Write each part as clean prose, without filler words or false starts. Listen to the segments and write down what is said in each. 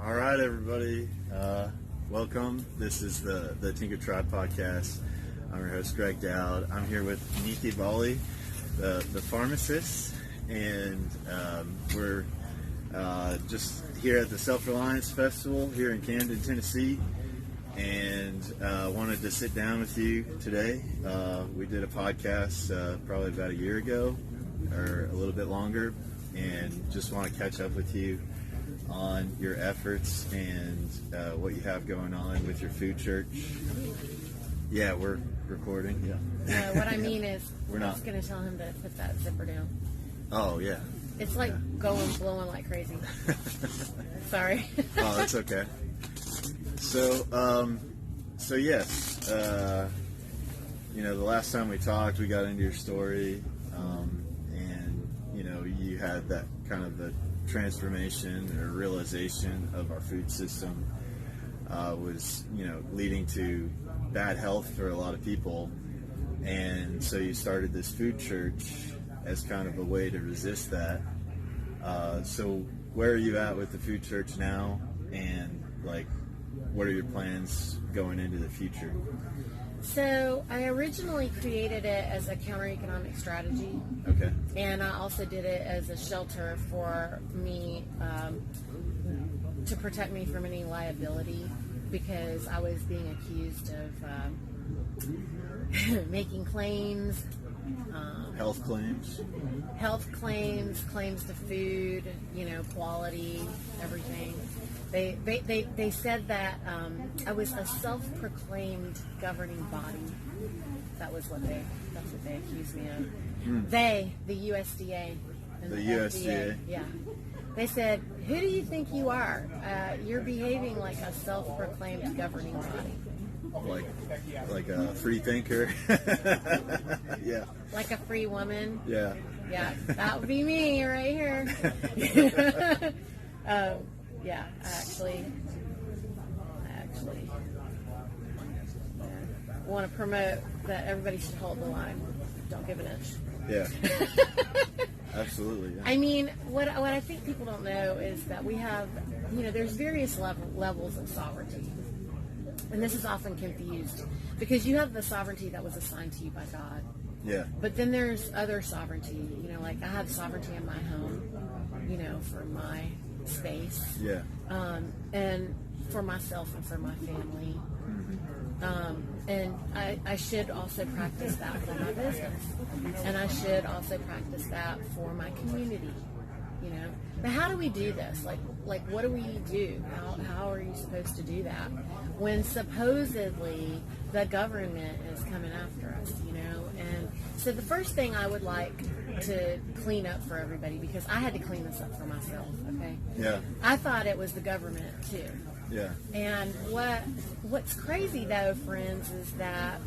All right, everybody. Welcome. This is the Tinker Tribe podcast. I'm your host, Greg Dowd. I'm here with Niti Bali, the pharmacist, and we're just here at the Self Reliance Festival here in Camden, Tennessee, and wanted to sit down with you today. We did a podcast probably about a year ago, or a little bit longer, and just want to catch up with you on your efforts and what you have going on with your food church. Yeah, we're recording. Yeah. No, what I mean is, we're I'm not just going to tell him to put that zipper down. Oh yeah. It's like blowing like crazy. Sorry. Oh, that's okay. So yes, the last time we talked, we got into your story, and you had that kind of the transformation or realization of our food system was leading to bad health for a lot of people, and so you started this food church as kind of a way to resist that. So where are you at with the food church now, and what are your plans going into the future? So I originally created it as a counter-economic strategy. Okay. And I also did it as a shelter for me, to protect me from any liability, because I was being accused of making claims. Health claims? Claims to food, quality, everything. They said that I was a self-proclaimed governing body. That's what they accused me of. They, the USDA. And The FDA, USDA? yeah. They said, who do you think you are? You're behaving like a self-proclaimed governing body. Like a free thinker. Yeah. Like a free woman. Yeah. Yeah, that would be me right here. Yeah, I actually want to promote that everybody should hold the line. Don't give an inch. Yeah. Absolutely. Yeah. I mean, what I think people don't know is that we have, there's various levels of sovereignty. And this is often confused because you have the sovereignty that was assigned to you by God. Yeah. But then there's other sovereignty, I have sovereignty in my home, for my space. Yeah. And for myself and for my family. And I should also practice that for my business. And I should also practice that for my community, But how do we do this? Like what do we do? How are you supposed to do that when supposedly the government is coming after us, And so the first thing I would like to clean up for everybody, because I had to clean this up for myself, okay? Yeah. I thought it was the government too. Yeah. And what's crazy though, friends, is that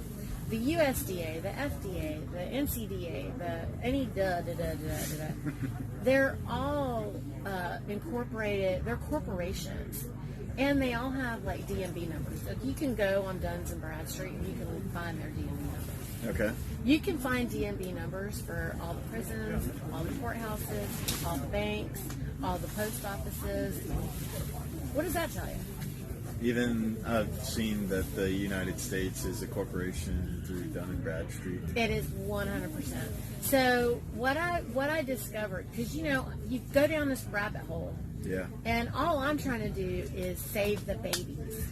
the USDA, the FDA, the NCDA, they're all incorporated. They're corporations, and they all have DMV numbers. So you can go on Duns and Bradstreet and you can find their DMV numbers. Okay. You can find DMV numbers for all the prisons, all the courthouses, all the banks, all the post offices. What does that tell you? Even I've seen that the United States is a corporation through Dun and Bradstreet. It is 100%. So what I discovered, because you go down this rabbit hole. Yeah. And all I'm trying to do is save the babies.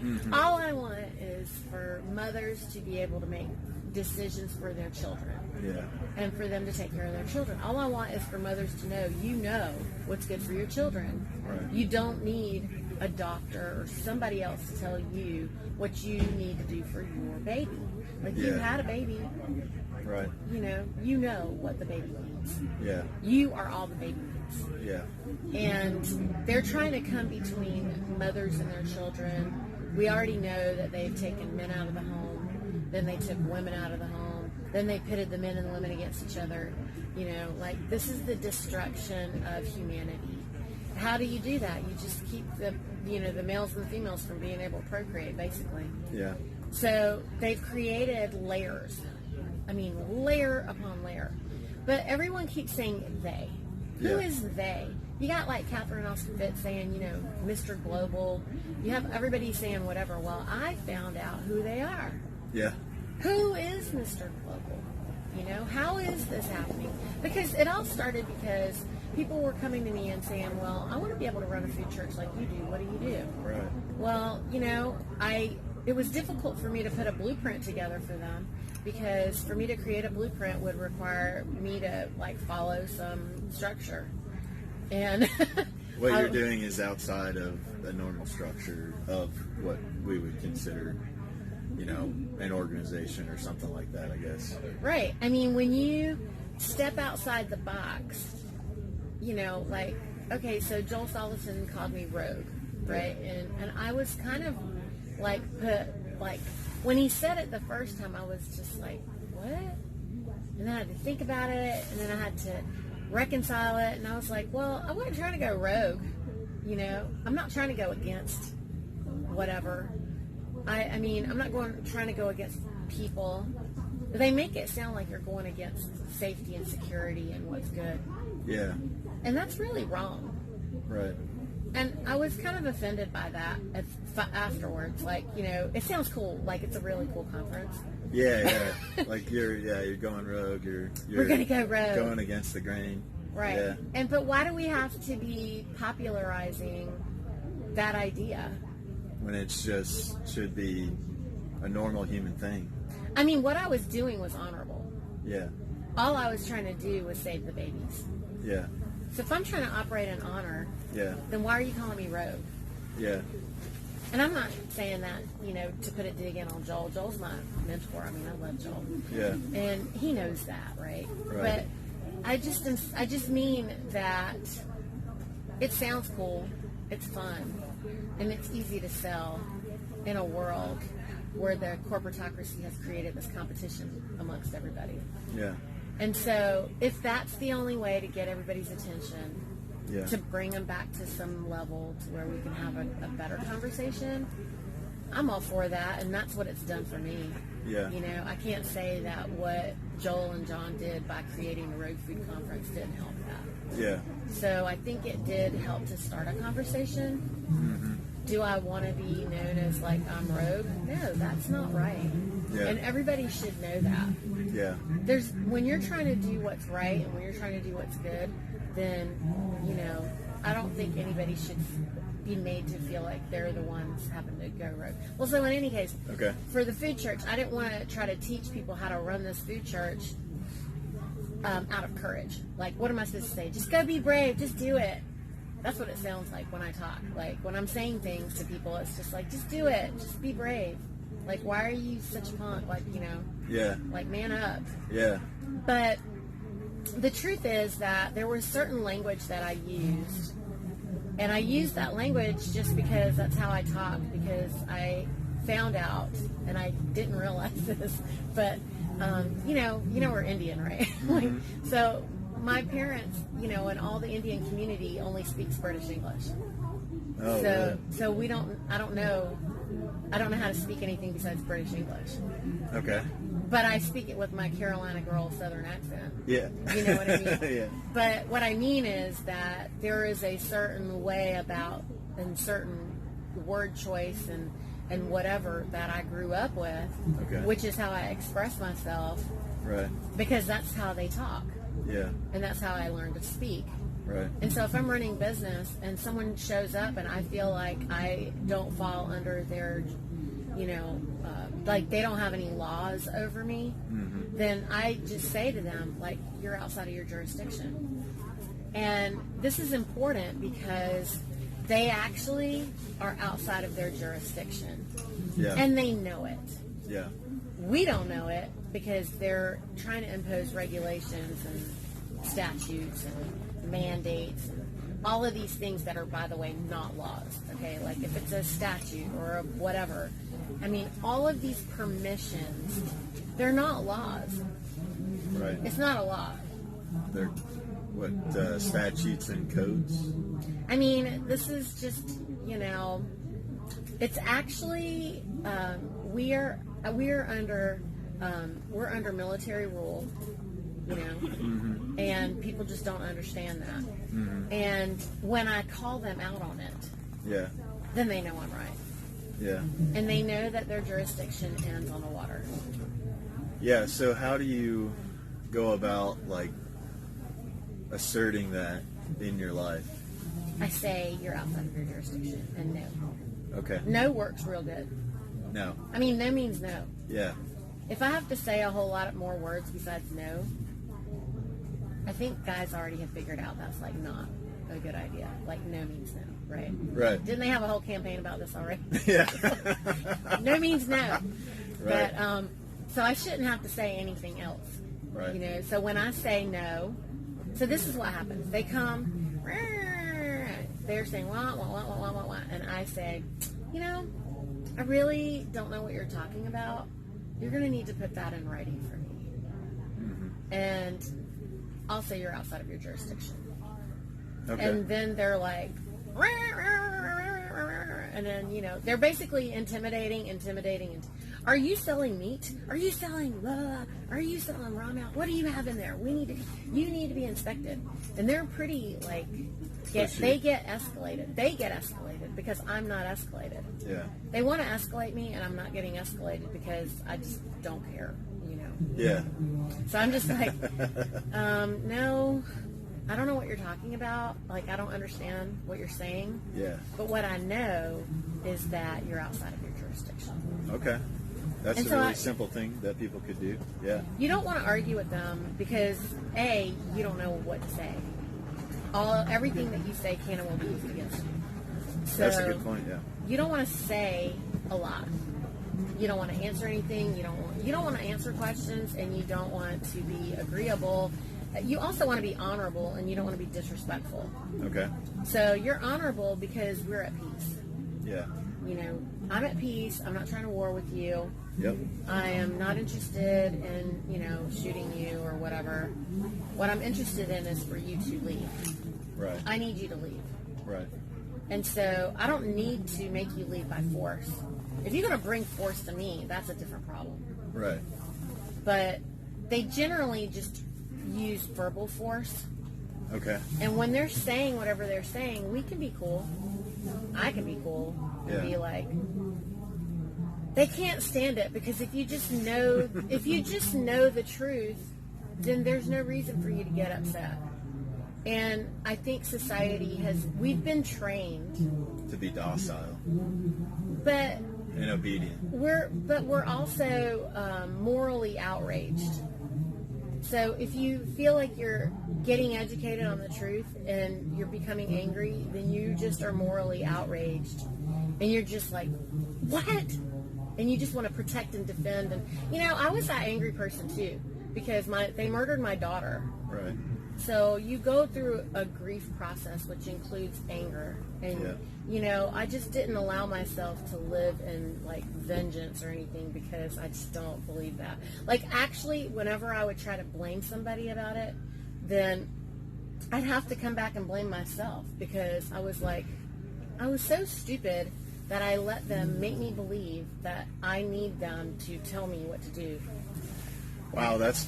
Mm-hmm. All I want is for mothers to be able to make decisions for their children. Yeah. And for them to take care of their children. All I want is for mothers to know what's good for your children. Right. You don't need a doctor or somebody else to tell you what you need to do for your baby. You had a baby. Right. You know what the baby needs. Yeah. You are all the baby needs. Yeah. And they're trying to come between mothers and their children. We already know that they've taken men out of the home. Then they took women out of the home. Then they pitted the men and the women against each other. This is the destruction of humanity. How do you do that? You just keep the males and the females from being able to procreate, basically. Yeah. So they've created layers. I mean, layer upon layer. But everyone keeps saying they. Who is they? You got like Catherine Austin Fitts saying, Mr. Global. You have everybody saying whatever. Well, I found out who they are. Yeah. Who is Mr. Global? How is this happening? Because it all started because people were coming to me and saying, well, I want to be able to run a food church like you do. What do you do? Right. Well, it was difficult for me to put a blueprint together for them, because for me to create a blueprint would require me to follow some structure. And what you're doing is outside of the normal structure of what we would consider, an organization or something like that, I guess. Right. I mean, when you step outside the box, okay, so Joel Salatin called me rogue, right? And I was kind of when he said it the first time, I was just like, what? And then I had to think about it, and then I had to reconcile it, and I was like, well, I wasn't trying to go rogue, I'm not trying to go against whatever. I mean, I'm not trying to go against people. They make it sound like you're going against safety and security and what's good. Yeah. And that's really wrong. Right. And I was kind of offended by that afterwards. It sounds cool. It's a really cool conference. Yeah. You're going rogue. We're going to go rogue. Going against the grain. Right. Yeah. But why do we have to be popularizing that idea? When it's just should be a normal human thing. I mean, what I was doing was honorable. Yeah. All I was trying to do was save the babies. Yeah. So if I'm trying to operate in honor, then why are you calling me rogue? Yeah. And I'm not saying that, to put it dig in on Joel. Joel's my mentor. I mean, I love Joel. Yeah. And he knows that, right? Right. But I just mean that it sounds cool, it's fun, and it's easy to sell in a world where the corporatocracy has created this competition amongst everybody. Yeah. And so if that's the only way to get everybody's attention, to bring them back to some level to where we can have a better conversation, I'm all for that, and that's what it's done for me. Yeah. I can't say that what Joel and John did by creating the Rogue Food Conference didn't help that. Yeah. So I think it did help to start a conversation. Mm-hmm. Do I want to be known as I'm rogue? No, that's not right. Yeah. And everybody should know that. Yeah. When you're trying to do what's right and when you're trying to do what's good, then, I don't think anybody should be made to feel like they're the ones having to go rogue. Well, so in any case, for the food church, I didn't want to try to teach people how to run this food church out of courage. What am I supposed to say? Just go be brave. Just do it. That's what it sounds like when I talk. When I'm saying things to people, it's just just do it. Just be brave. Why are you such a punk? Yeah. Man up. Yeah. But the truth is that there was certain language that I used. And I used that language just because that's how I talk, because I found out, and I didn't realize this, but, we're Indian, right? Mm-hmm. So my parents, and all the Indian community only speaks British English. Oh, really? So I don't know how to speak anything besides British English. Okay. But I speak it with my Carolina girl Southern accent. Yeah. You know what I mean? Yeah. But what I mean is that there is a certain way about and certain word choice and whatever that I grew up with, which is how I express myself. Right. Because that's how they talk. Yeah. And that's how I learned to speak. Right. And so if I'm running business and someone shows up and I feel like I don't fall under their, they don't have any laws over me, then I just say to them, you're outside of your jurisdiction. And this is important because they actually are outside of their jurisdiction. Yeah. And they know it. Yeah. We don't know it because they're trying to impose regulations and statutes and mandates and all of these things that are, by the way, not laws. Okay, if it's a statute or a whatever, I mean, all of these permissions, they're not laws. Right. It's not a law. They're statutes and codes? I mean, this is just, it's actually we're under military rule. you know, and people just don't understand that. And when I call them out on it, then they know I'm right. Yeah. And they know that their jurisdiction ends on the water. Yeah, so how do you go about, like, asserting that in your life? I say you're outside of your jurisdiction, and no. Okay. No works real good. No. I mean, no means no. Yeah. If I have to say a whole lot more words besides no, I think guys already have figured out that's, like, not a good idea. Like, no means no, right? Right. Didn't they have a whole campaign about this already? Yeah. No means no. Right. But, so I shouldn't have to say anything else. Right. You know, so when I say no, so this is what happens. They come, they're saying, wah, wah, wah, wah, wah, wah, wah, and I say, you know, I really don't know what you're talking about. You're going to need to put that in writing for me. And I'll say you're outside of your jurisdiction. Okay. And then they're like, and then, you know, they're basically intimidating. Are you selling meat? Are you selling blah, blah, blah? Are you selling raw milk? What do you have in there? You need to be inspected. And they're pretty, like, they get escalated. They get escalated because I'm not escalated. Yeah. They want to escalate me, and I'm not getting escalated because I just don't care, you know. Yeah. So I'm just like, no, I don't know what you're talking about. Like, I don't understand what you're saying. Yeah. But what I know is that you're outside of your jurisdiction. Okay. That's And a so really simple thing that people could do. Yeah. You don't want to argue with them because, A, you don't know what to say. Everything that you say can and will be used against you. So That's a good point, yeah. you don't want to say a lot. You don't want to answer anything. You don't want to answer questions, and you don't want to be agreeable. You also want to be honorable, and you don't want to be disrespectful. Okay. So you're honorable because we're at peace. Yeah. You know, I'm at peace. I'm not trying to war with you. Yep. I am not interested in, you know, shooting you or whatever. What I'm interested in is for you to leave. Right. I need you to leave. Right. And so I don't need to make you leave by force. If you're going to bring force to me, that's a different problem. Right. But they generally just use verbal force. Okay. And when they're saying whatever they're saying, we can be cool. I can be cool and be like, they can't stand it because if you just know the truth, then there's no reason for you to get upset. And I think we've been trained To be docile but and obedient. we're also morally outraged. So if you feel like you're getting educated on the truth and you're becoming angry, then you just are morally outraged. And you're just like, what? And you just want to protect and defend. And, you know, I was that angry person too because they murdered my daughter. Right. So you go through a grief process, which includes anger. And, you know, I just didn't allow myself to live in, like, vengeance or anything because I just don't believe that. Like, actually, whenever I would try to blame somebody about it, then I'd have to come back and blame myself because I was so stupid that I let them make me believe that I need them to tell me what to do. Wow, that's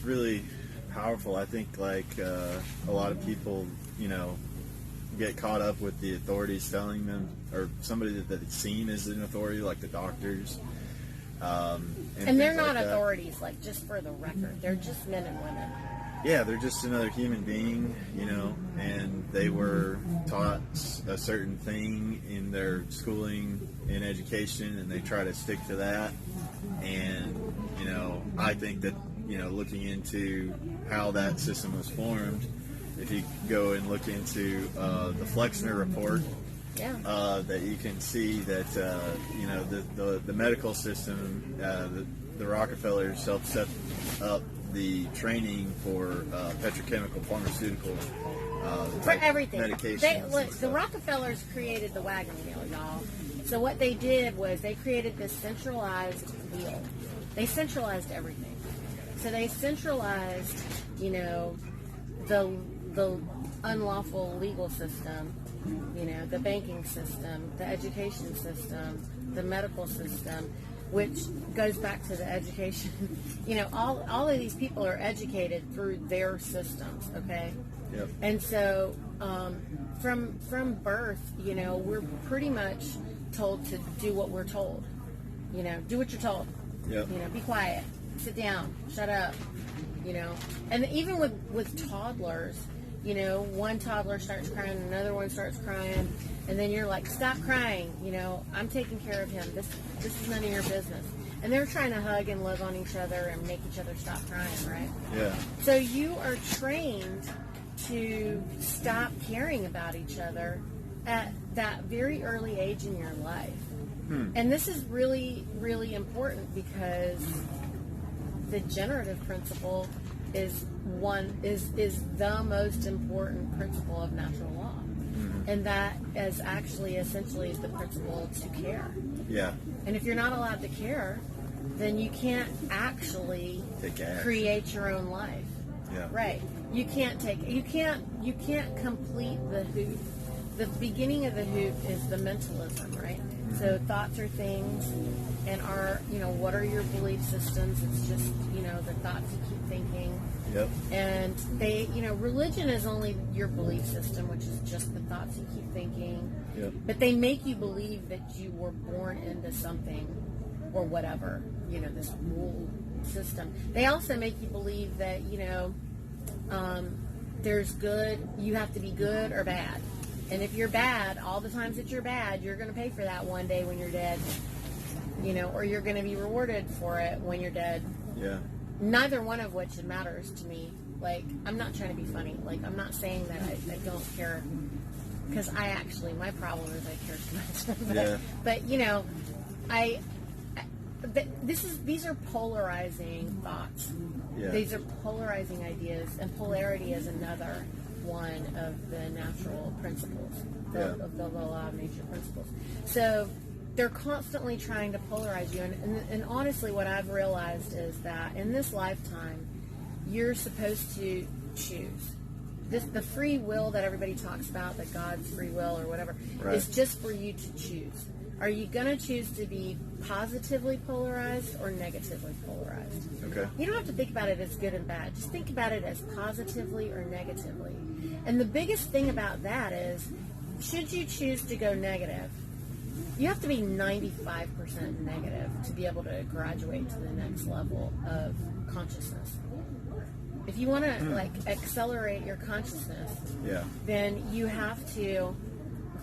really powerful. I think like a lot of people, you know, get caught up with the authorities telling them, or somebody that they've seen as an authority, like the doctors. And they're not authorities, like, just for the record. They're just men and women. Yeah, they're just another human being, you know, and they were taught a certain thing in their schooling and education, and they try to stick to that. And, you know, I think that, you know, looking into how that system was formed, if you go and look into the Flexner report, that you can see that, you know, the medical system, the Rockefellers helped set up the training for petrochemical, pharmaceutical, for everything. Medications. The Rockefellers created the wagon wheel, y'all. So what they did was they created this centralized wheel. They centralized everything. So they centralized, you know, the unlawful legal system, you know, the banking system, the education system, the medical system. which goes back to the education. You know, all of these people are educated through their systems, okay? Yep. And so from birth, you know, we're pretty much told to do what we're told. You know, do what you're told. Yep. You know, be quiet, sit down, shut up. You know, and even with toddlers, you know, one toddler starts crying, another one starts crying, and then you're like, stop crying. You know, I'm taking care of him. This is none of your business. And they're trying to hug and love on each other and make each other stop crying, right? Yeah. So you are trained to stop caring about each other at that very early age in your life. And this is really, really important because the generative principle is the most important principle of natural law. And that is actually essentially the principle to care. Yeah. And if you're not allowed to care, then you can't actually create your own life. Yeah. Right. You can't complete the hoop. The beginning of the hoop is the mentalism, right? So thoughts are things, and what are your belief systems? It's just, you know, the thoughts you keep thinking. Yep. And they, you know, religion is only your belief system, which is just the thoughts you keep thinking. Yep. But they make you believe that you were born into something or whatever, you know, this rule system. They also make you believe that, you know, there's good, you have to be good or bad. And if you're bad, all the times that you're bad, you're going to pay for that one day when you're dead, you know, or you're going to be rewarded for it when you're dead. Yeah. Neither one of which matters to me. Like, I'm not trying to be funny. Like, I'm not saying that I don't care, because my problem is I care too much. But you know, these are polarizing thoughts. Yeah. These are polarizing ideas, and polarity is another one of the natural principles, of the law of nature principles. So they're constantly trying to polarize you. And honestly, what I've realized is that in this lifetime, you're supposed to choose. The free will that everybody talks about, that God's free will or whatever, is just for you to choose. Are you going to choose to be positively polarized or negatively polarized? Okay. You don't have to think about it as good and bad. Just think about it as positively or negatively. And the biggest thing about that is, should you choose to go negative, you have to be 95% negative to be able to graduate to the next level of consciousness. If you want to accelerate your consciousness, then you have to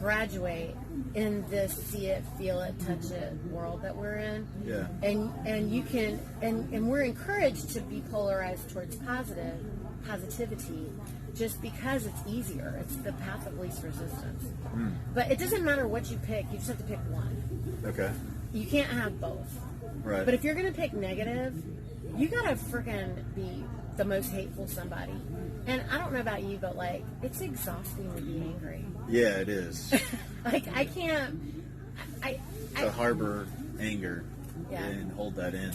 graduate in this see it, feel it, touch it world that we're in. Yeah. And you can and we're encouraged to be polarized towards positivity just because it's easier. It's the path of least resistance. But it doesn't matter what you pick, you just have to pick one. Okay. You can't have both. Right. But if you're gonna pick negative, you gotta freaking be the most hateful somebody. And I don't know about you, but like, it's exhausting to be angry. Yeah, it is. Like, I can't. To harbor anger Yeah. and hold that in.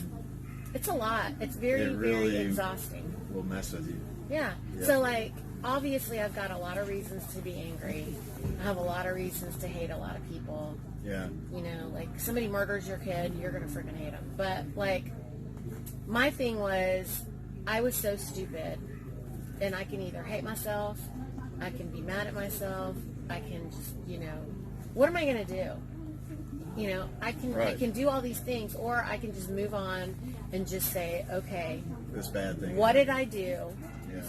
It's a lot. It's very, It really very exhausting. will mess with you. Yeah. Yeah. So, like, obviously, I've got a lot of reasons to be angry. I have a lot of reasons to hate a lot of people. Yeah. You know, like, somebody murders your kid, you're gonna freaking hate them. But, like, my thing was, I was so stupid, and I can either hate myself, I can be mad at myself, I can just, you know, what am I gonna do? You know, I can do all these things, or I can just move on and just say, okay, This bad thing. what did I do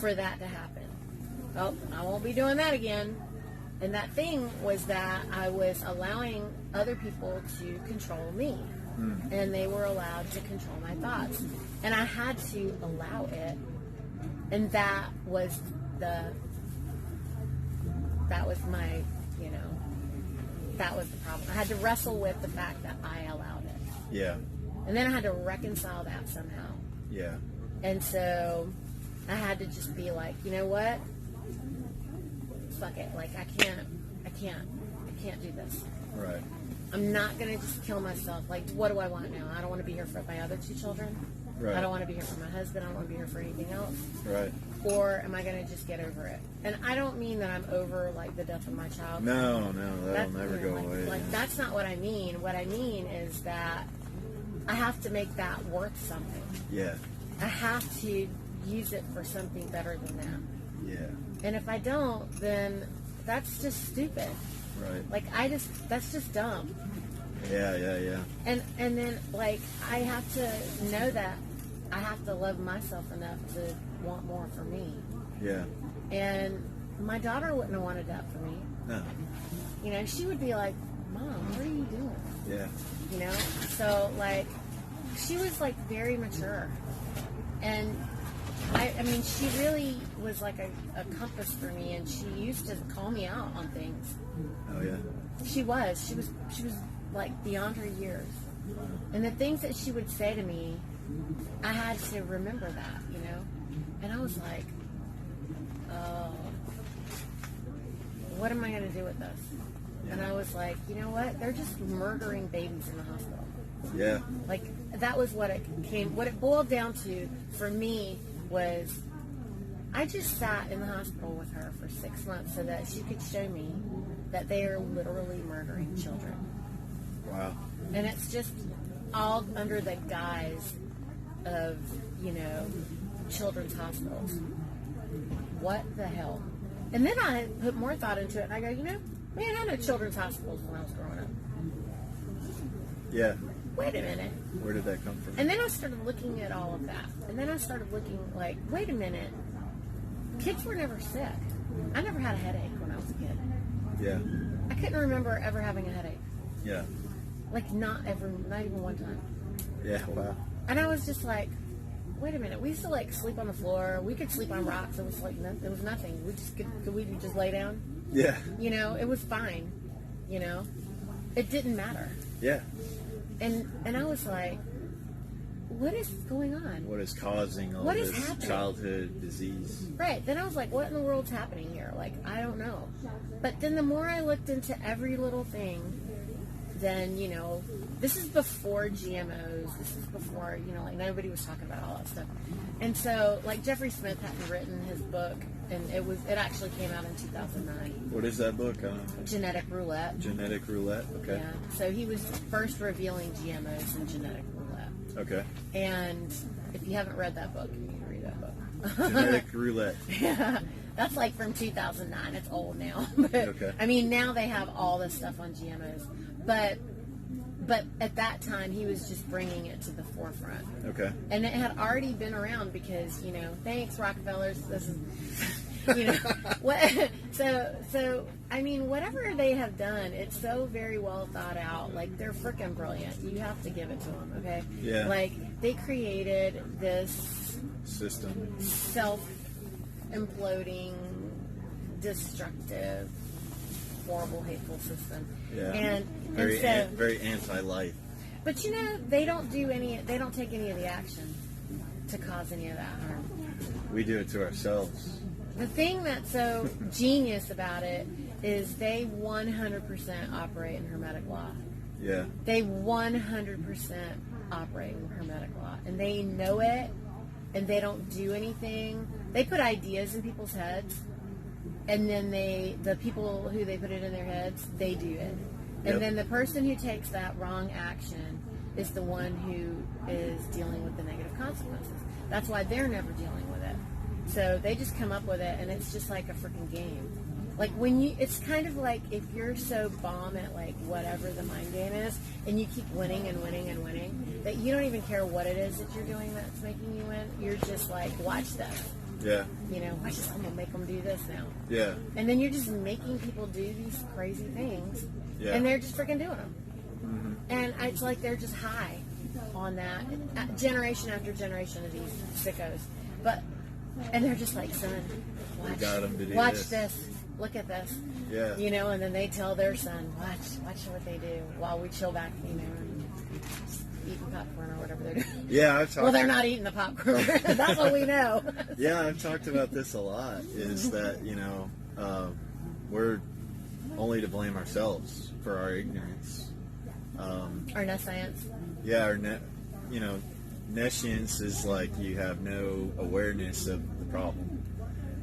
for that to happen? Oh, I won't be doing that again. And that thing was that I was allowing other people to control me. And they were allowed to control my thoughts. And I had to allow it. And that was my, you know, that was the problem. I had to wrestle with the fact that I allowed it. Yeah. And then I had to reconcile that somehow. Yeah. And so I had to just be like, you know what? Fuck it. Like, I can't do this. Right. I'm not going to just kill myself. Like, what do I want now? I don't want to be here for my other 2 children. Right. I don't want to be here for my husband. I don't want to be here for anything else. Right. Or am I going to just get over it? And I don't mean that I'm over, like, the death of my child. No, that'll never go like, away. Like, that's not what I mean. What I mean is that I have to make that worth something. Yeah. I have to use it for something better than that. Yeah. And if I don't, then that's just stupid. Right. Like, that's just dumb. Yeah. And then, like, I have to know that I have to love myself enough to want more for me. Yeah. And my daughter wouldn't have wanted that for me. No. You know, she would be like, Mom, what are you doing? Yeah. You know? So, like, she was, like, very mature. And, I mean, she really was, like, a compass for me, and she used to call me out on things. Oh, yeah. She was, like, beyond her years. And the things that she would say to me, I had to remember that, you know? And I was like, oh, what am I going to do with this? Yeah. And I was like, you know what? They're just murdering babies in the hospital. Yeah. Like, that was what it boiled down to for me was I just sat in the hospital with her for 6 months so that she could show me that they are literally murdering children. Wow. And it's just all under the guise of, you know, children's hospitals. What the hell? And then I put more thought into it, and I go, you know, man, I know children's hospitals when I was growing up. Yeah. Wait a minute. Where did that come from? And then I started looking at all of that. And then I started looking like, wait a minute. Kids were never sick. I never had a headache when I was a kid. Yeah. I couldn't remember ever having a headache. Yeah. Like, not even one time. Yeah. Wow. And I was just like, wait a minute. We used to, like, sleep on the floor. We could sleep on rocks. It was like, it was nothing. We just could we just lay down? Yeah. You know, it was fine. You know? It didn't matter. Yeah. And I was like, what is going on? What is causing all What is this happening? childhood disease? Right. Then I was like, what in the world's happening here? Like, I don't know. But then the more I looked into every little thing, then, you know, this is before GMOs. This is before, you know, like, nobody was talking about all that stuff. And so, like, Jeffrey Smith hadn't written his book, and it actually came out in 2009. What is that book? Genetic Roulette. Genetic Roulette? Okay. Yeah. So he was first revealing GMOs in Genetic Roulette. Okay. And if you haven't read that book, you need to read that book. Genetic Roulette. Yeah. That's like from 2009. It's old now. But, Okay. I mean, now they have all this stuff on GMOs. But at that time, he was just bringing it to the forefront. Okay. And it had already been around because, you know, thanks, Rockefellers. This is, you know, what. So I mean, whatever they have done, it's so very well thought out. Like, they're freaking brilliant. You have to give it to them, okay? Yeah. Like, they created this System. self-imploding, destructive, horrible, hateful system. Yeah. And Very, so, very anti-life. but you know, they don't take any of the action to cause any of that harm. We do it to ourselves. The thing that's so genius about it is they 100% operate in Hermetic law. Yeah. They 100% operate in Hermetic law. And they know it, and they don't do anything. They put ideas in people's heads, and then the people who they put it in their heads, they do it. And Yep. then the person who takes that wrong action is the one who is dealing with the negative consequences. That's why they're never dealing with it. So they just come up with it, and it's just like a freaking game. Like, it's kind of like if you're so bomb at, like, whatever the mind game is, and you keep winning and winning and winning, that you don't even care what it is that you're doing that's making you win. You're just like, watch this. Yeah. You know, I'm going to make them do this now. Yeah. And then you're just making people do these crazy things, Yeah. and they're just freaking doing them. Mm-hmm. And it's like they're just high on that, generation after generation of these sickos. And they're just like, son, watch, got 'em to do watch this. look at this. Yeah. You know, and then they tell their son, watch what they do while we chill back, you know, and eating popcorn or whatever they're doing. Yeah, I've talked. Well, they're not eating the popcorn. That's what we know. Yeah, I've talked about this a lot. Is that, you know, we're only to blame ourselves for our ignorance. Or no science. Yeah, you know, nescience is like you have no awareness of the problem,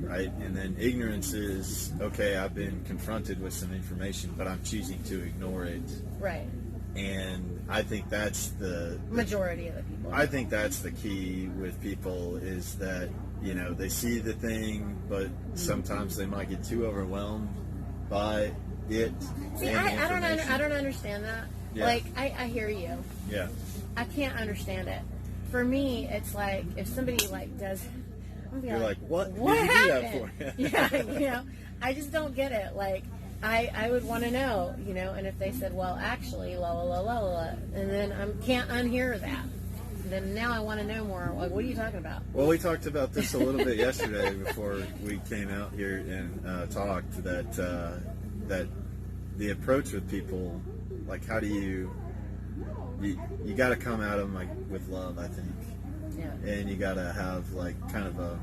right? And then ignorance is, okay, I've been confronted with some information, but I'm choosing to ignore it. Right. And I think that's the majority of the people. I think that's the key with people is that, they see the thing, but sometimes they might get too overwhelmed by it. See, I don't understand that. Yeah. Like, I hear you. Yeah. I can't understand it. For me, it's like if somebody does, you're like, what happened? Did you do that for? Yeah, I just don't get it. Like, I would want to know, and if they said, well, actually, la la la la la, and then I can't unhear that. Then now I want to know more. Like, what are you talking about? Well, we talked about this a little bit yesterday before we came out here and talked that the approach with people, like, how do you got to come at them with love, I think. Yeah. And you got to have kind of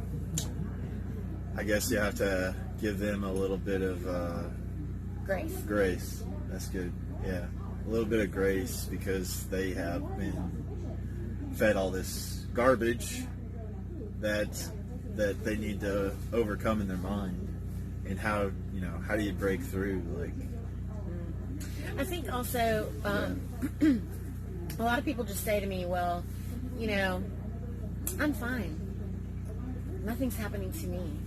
I guess you have to give them a little bit of Grace. That's good. Yeah. A little bit of grace because they have been fed all this garbage that they need to overcome in their mind. And how do you break through? I think also a lot of people just say to me, well, I'm fine. Nothing's happening to me.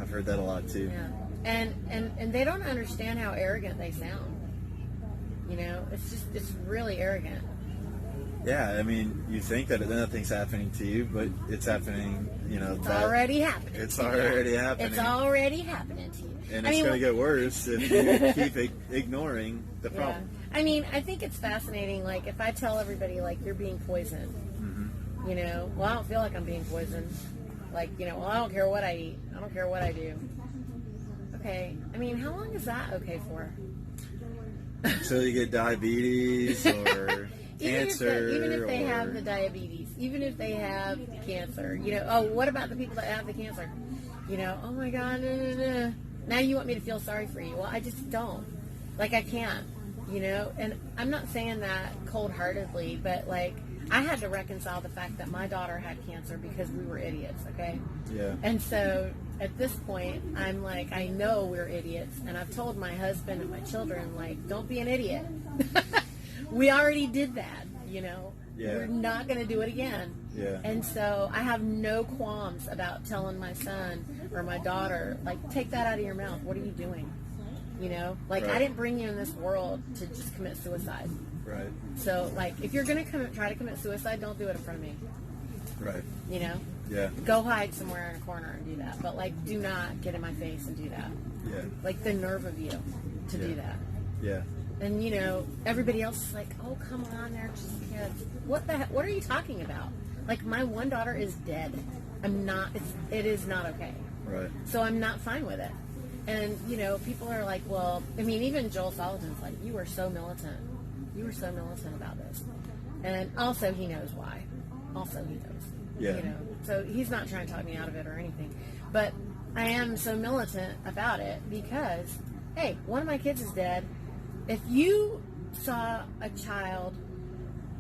I've heard that a lot too. Yeah. And they don't understand how arrogant they sound. It's really arrogant. Yeah, I mean, you think that nothing's happening to you, but it's happening, It's already happening. It's already happening. It's already happening to you. And it's going to get worse if you keep ignoring the problem. Yeah. I mean, I think it's fascinating, if I tell everybody, you're being poisoned, well, I don't feel like I'm being poisoned. Well, I don't care what I eat. I don't care what I do. Okay, I mean, how long is that okay for? Until you get diabetes or cancer. Even if they have the diabetes, even if they have cancer, what about the people that have the cancer? Oh my God, no. Now you want me to feel sorry for you. Well, I just don't. I can't, and I'm not saying that cold-heartedly, but I had to reconcile the fact that my daughter had cancer because we were idiots, okay? Yeah. And so at this point, I'm I know we're idiots, and I've told my husband and my children, don't be an idiot. We already did that, Yeah. We're not going to do it again. Yeah. And so I have no qualms about telling my son or my daughter, take that out of your mouth. What are you doing? Right. I didn't bring you in this world to just commit suicide. Right. So, if you're going to try to commit suicide, don't do it in front of me. Right. Yeah. Go hide somewhere in a corner and do that. But, do not get in my face and do that. Yeah. The nerve of you to do that. Yeah. And, everybody else is oh, come on, they're just kids. What are you talking about? My one daughter is dead. It is not okay. Right. So I'm not fine with it. And, people are well, I mean, even Joel Salatin's you were so militant. You were so militant about this. And also he knows why. Also he knows. Yeah. So he's not trying to talk me out of it or anything. But I am so militant about it because, hey, one of my kids is dead. If you saw a child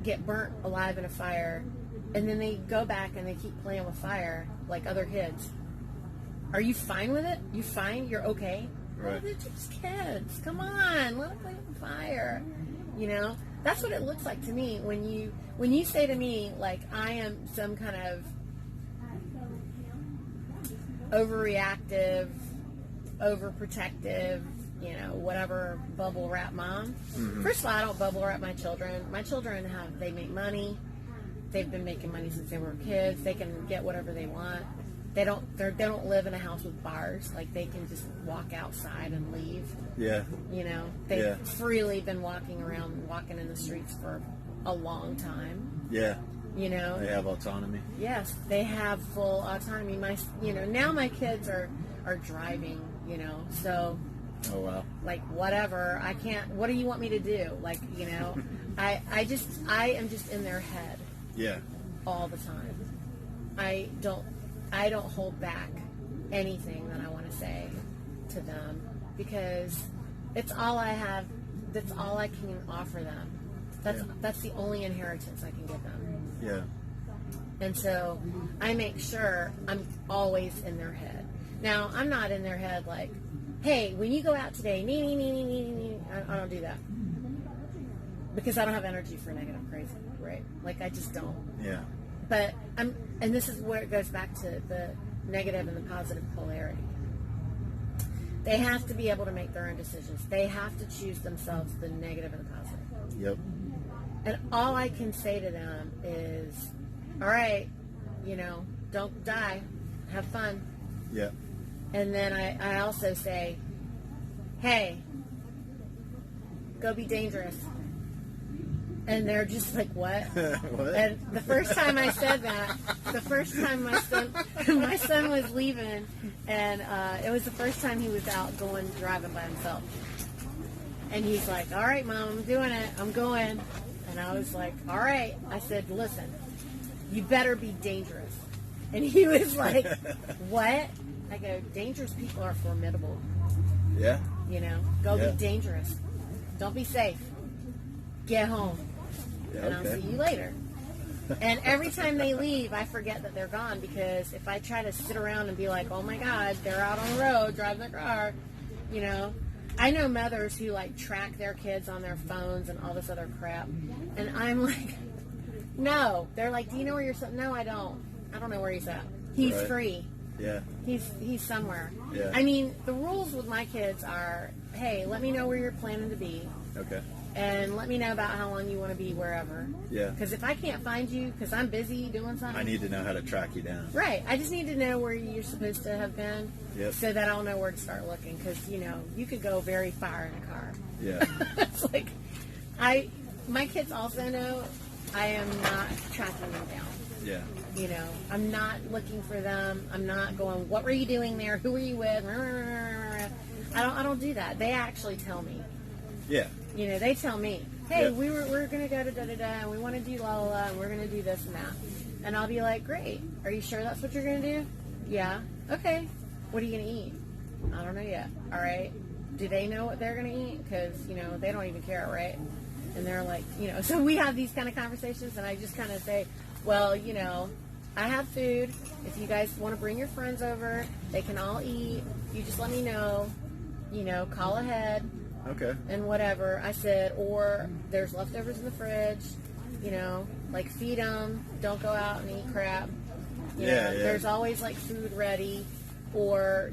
get burnt alive in a fire and then they go back and they keep playing with fire like other kids, are you fine with it? You fine? You're okay? Right. Oh, they're just kids. Come on, let them play with fire. That's what it looks like to me when you say to me I am some kind of overreactive, overprotective, whatever bubble wrap mom. Mm-hmm. First of all, I don't bubble wrap my children. My children they make money. They've been making money since they were kids. They can get whatever they want. They don't live in a house with bars. They can just walk outside and leave. Yeah. They've freely been walking in the streets for a long time. Yeah. They have autonomy. Yes, they have full autonomy. Now my kids are driving. So. Oh wow. Whatever. I can't. What do you want me to do? I am just in their head. Yeah. All the time. I don't hold back anything that I want to say to them because it's all I have. That's all I can offer them. That's the only inheritance I can give them. Yeah. And so I make sure I'm always in their head. Now I'm not in their head hey, when you go out today, I don't do that. because I don't have energy for negative crazy, right? Like, I just don't. Yeah. But and this is where it goes back to the negative and the positive polarity. They have to be able to make their own decisions. They have to choose themselves, the negative and the positive. Yep. And all I can say to them is, all right, don't die. Have fun. Yeah. And then I also say, hey, go be dangerous. And they're just like, what? What? And the first time I said that, the first time my son was leaving, and it was the first time he was out driving by himself. And he's like, all right, Mom, I'm doing it. I'm going. And I was like, all right. I said, listen, you better be dangerous. And he was like, what? I go, dangerous people are formidable. Yeah. Go be dangerous. Don't be safe. Get home. Yeah, and I'll see you later. And every time they leave, I forget that they're gone, because if I try to sit around and be like, oh my God, they're out on the road driving their car, I know mothers who like track their kids on their phones and all this other crap. And I'm like, no. They're like, do you know where your son? No, I don't. I don't know where he's at. He's free. Yeah. He's somewhere. Yeah. I mean, the rules with my kids are, hey, let me know where you're planning to be. Okay. And let me know about how long you want to be wherever. Yeah. Because if I can't find you, because I'm busy doing something. I need to know how to track you down. Right. I just need to know where you're supposed to have been. Yep. So that I'll know where to start looking. Because, you could go very far in a car. Yeah. It's like, my kids also know I am not tracking them down. Yeah. I'm not looking for them. I'm not going, what were you doing there? Who were you with? I don't do that. They actually tell me. Yeah. They tell me, hey, we're going to go to da-da-da, and we want to do la-la-la, and we're going to do this and that. And I'll be like, great. Are you sure that's what you're going to do? Yeah. Okay. What are you going to eat? I don't know yet. All right. Do they know what they're going to eat? Because, they don't even care, right? And they're like, so we have these kind of conversations, and I just kind of say, well, I have food. If you guys want to bring your friends over, they can all eat. You just let me know, call ahead. Okay. And whatever. I said, or there's leftovers in the fridge, like feed them. Don't go out and eat crap. There's always like food ready, or,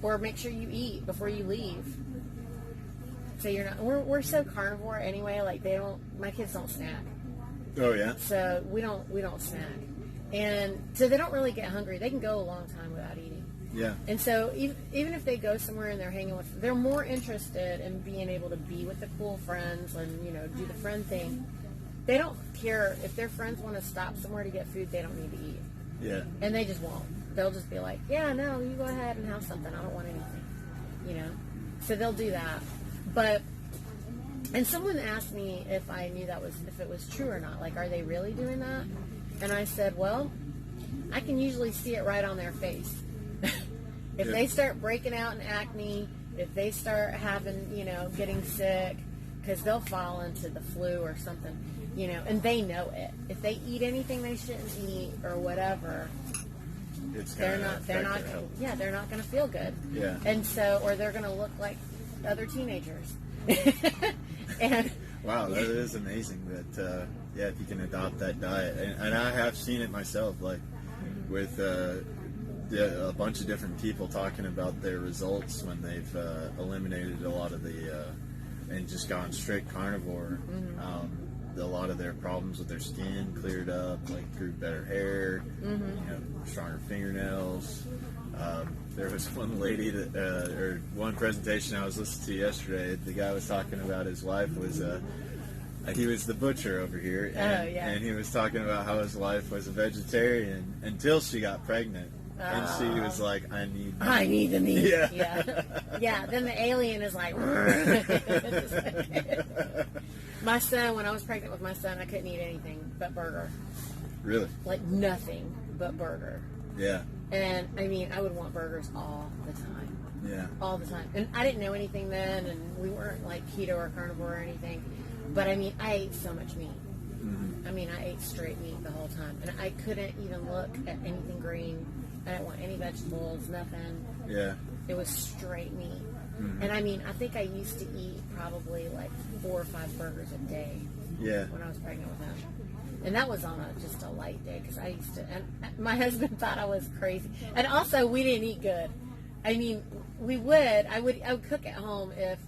or make sure you eat before you leave. So you're not, we're so carnivore anyway, like my kids don't snack. Oh yeah. So we don't snack. And so they don't really get hungry. They can go a long time without eating. Yeah. And so even if they go somewhere and they're more interested in being able to be with the cool friends and, do the friend thing. They don't care if their friends want to stop somewhere to get food, they don't need to eat. Yeah. And they just won't. They'll just be like, yeah, no, you go ahead and have something. I don't want anything, So they'll do that. And someone asked me if I knew if it was true or not. Like, are they really doing that? And I said, well, I can usually see it right on their face. If they start breaking out in acne, if they start having, getting sick, because they'll fall into the flu or something, and they know it. If they eat anything they shouldn't eat or whatever, they're not going to feel good. Yeah. And so, or they're going to look like other teenagers. And wow, that is amazing that if you can adopt that diet, and I have seen it myself, like with a bunch of different people talking about their results when they've eliminated a lot of the and just gone strict carnivore. A lot of their problems with their skin cleared up, like grew better hair, stronger fingernails. There was one lady or one presentation I was listening to yesterday. The guy was talking about his wife was he was the butcher over here, and he was talking about how his wife was a vegetarian until she got pregnant, and she was like, "I need the meat." Yeah. Then the alien is like. My son, when I was pregnant with my son, I couldn't eat anything but burger. Really? Like nothing but burger. Yeah. And I mean, I would want burgers all the time. Yeah. All the time. And I didn't know anything then, and we weren't like keto or carnivore or anything. But I mean, I ate so much meat. I mean, I ate straight meat the whole time. And I couldn't even look at anything green. I didn't want any vegetables, nothing. Yeah. It was straight meat. And I mean, I think I used to eat probably like 4 or 5 burgers a day. Yeah. When I was pregnant with him. And that was on just a light day because I used to, and my husband thought I was crazy. And also, we didn't eat good. I mean, I would cook at home if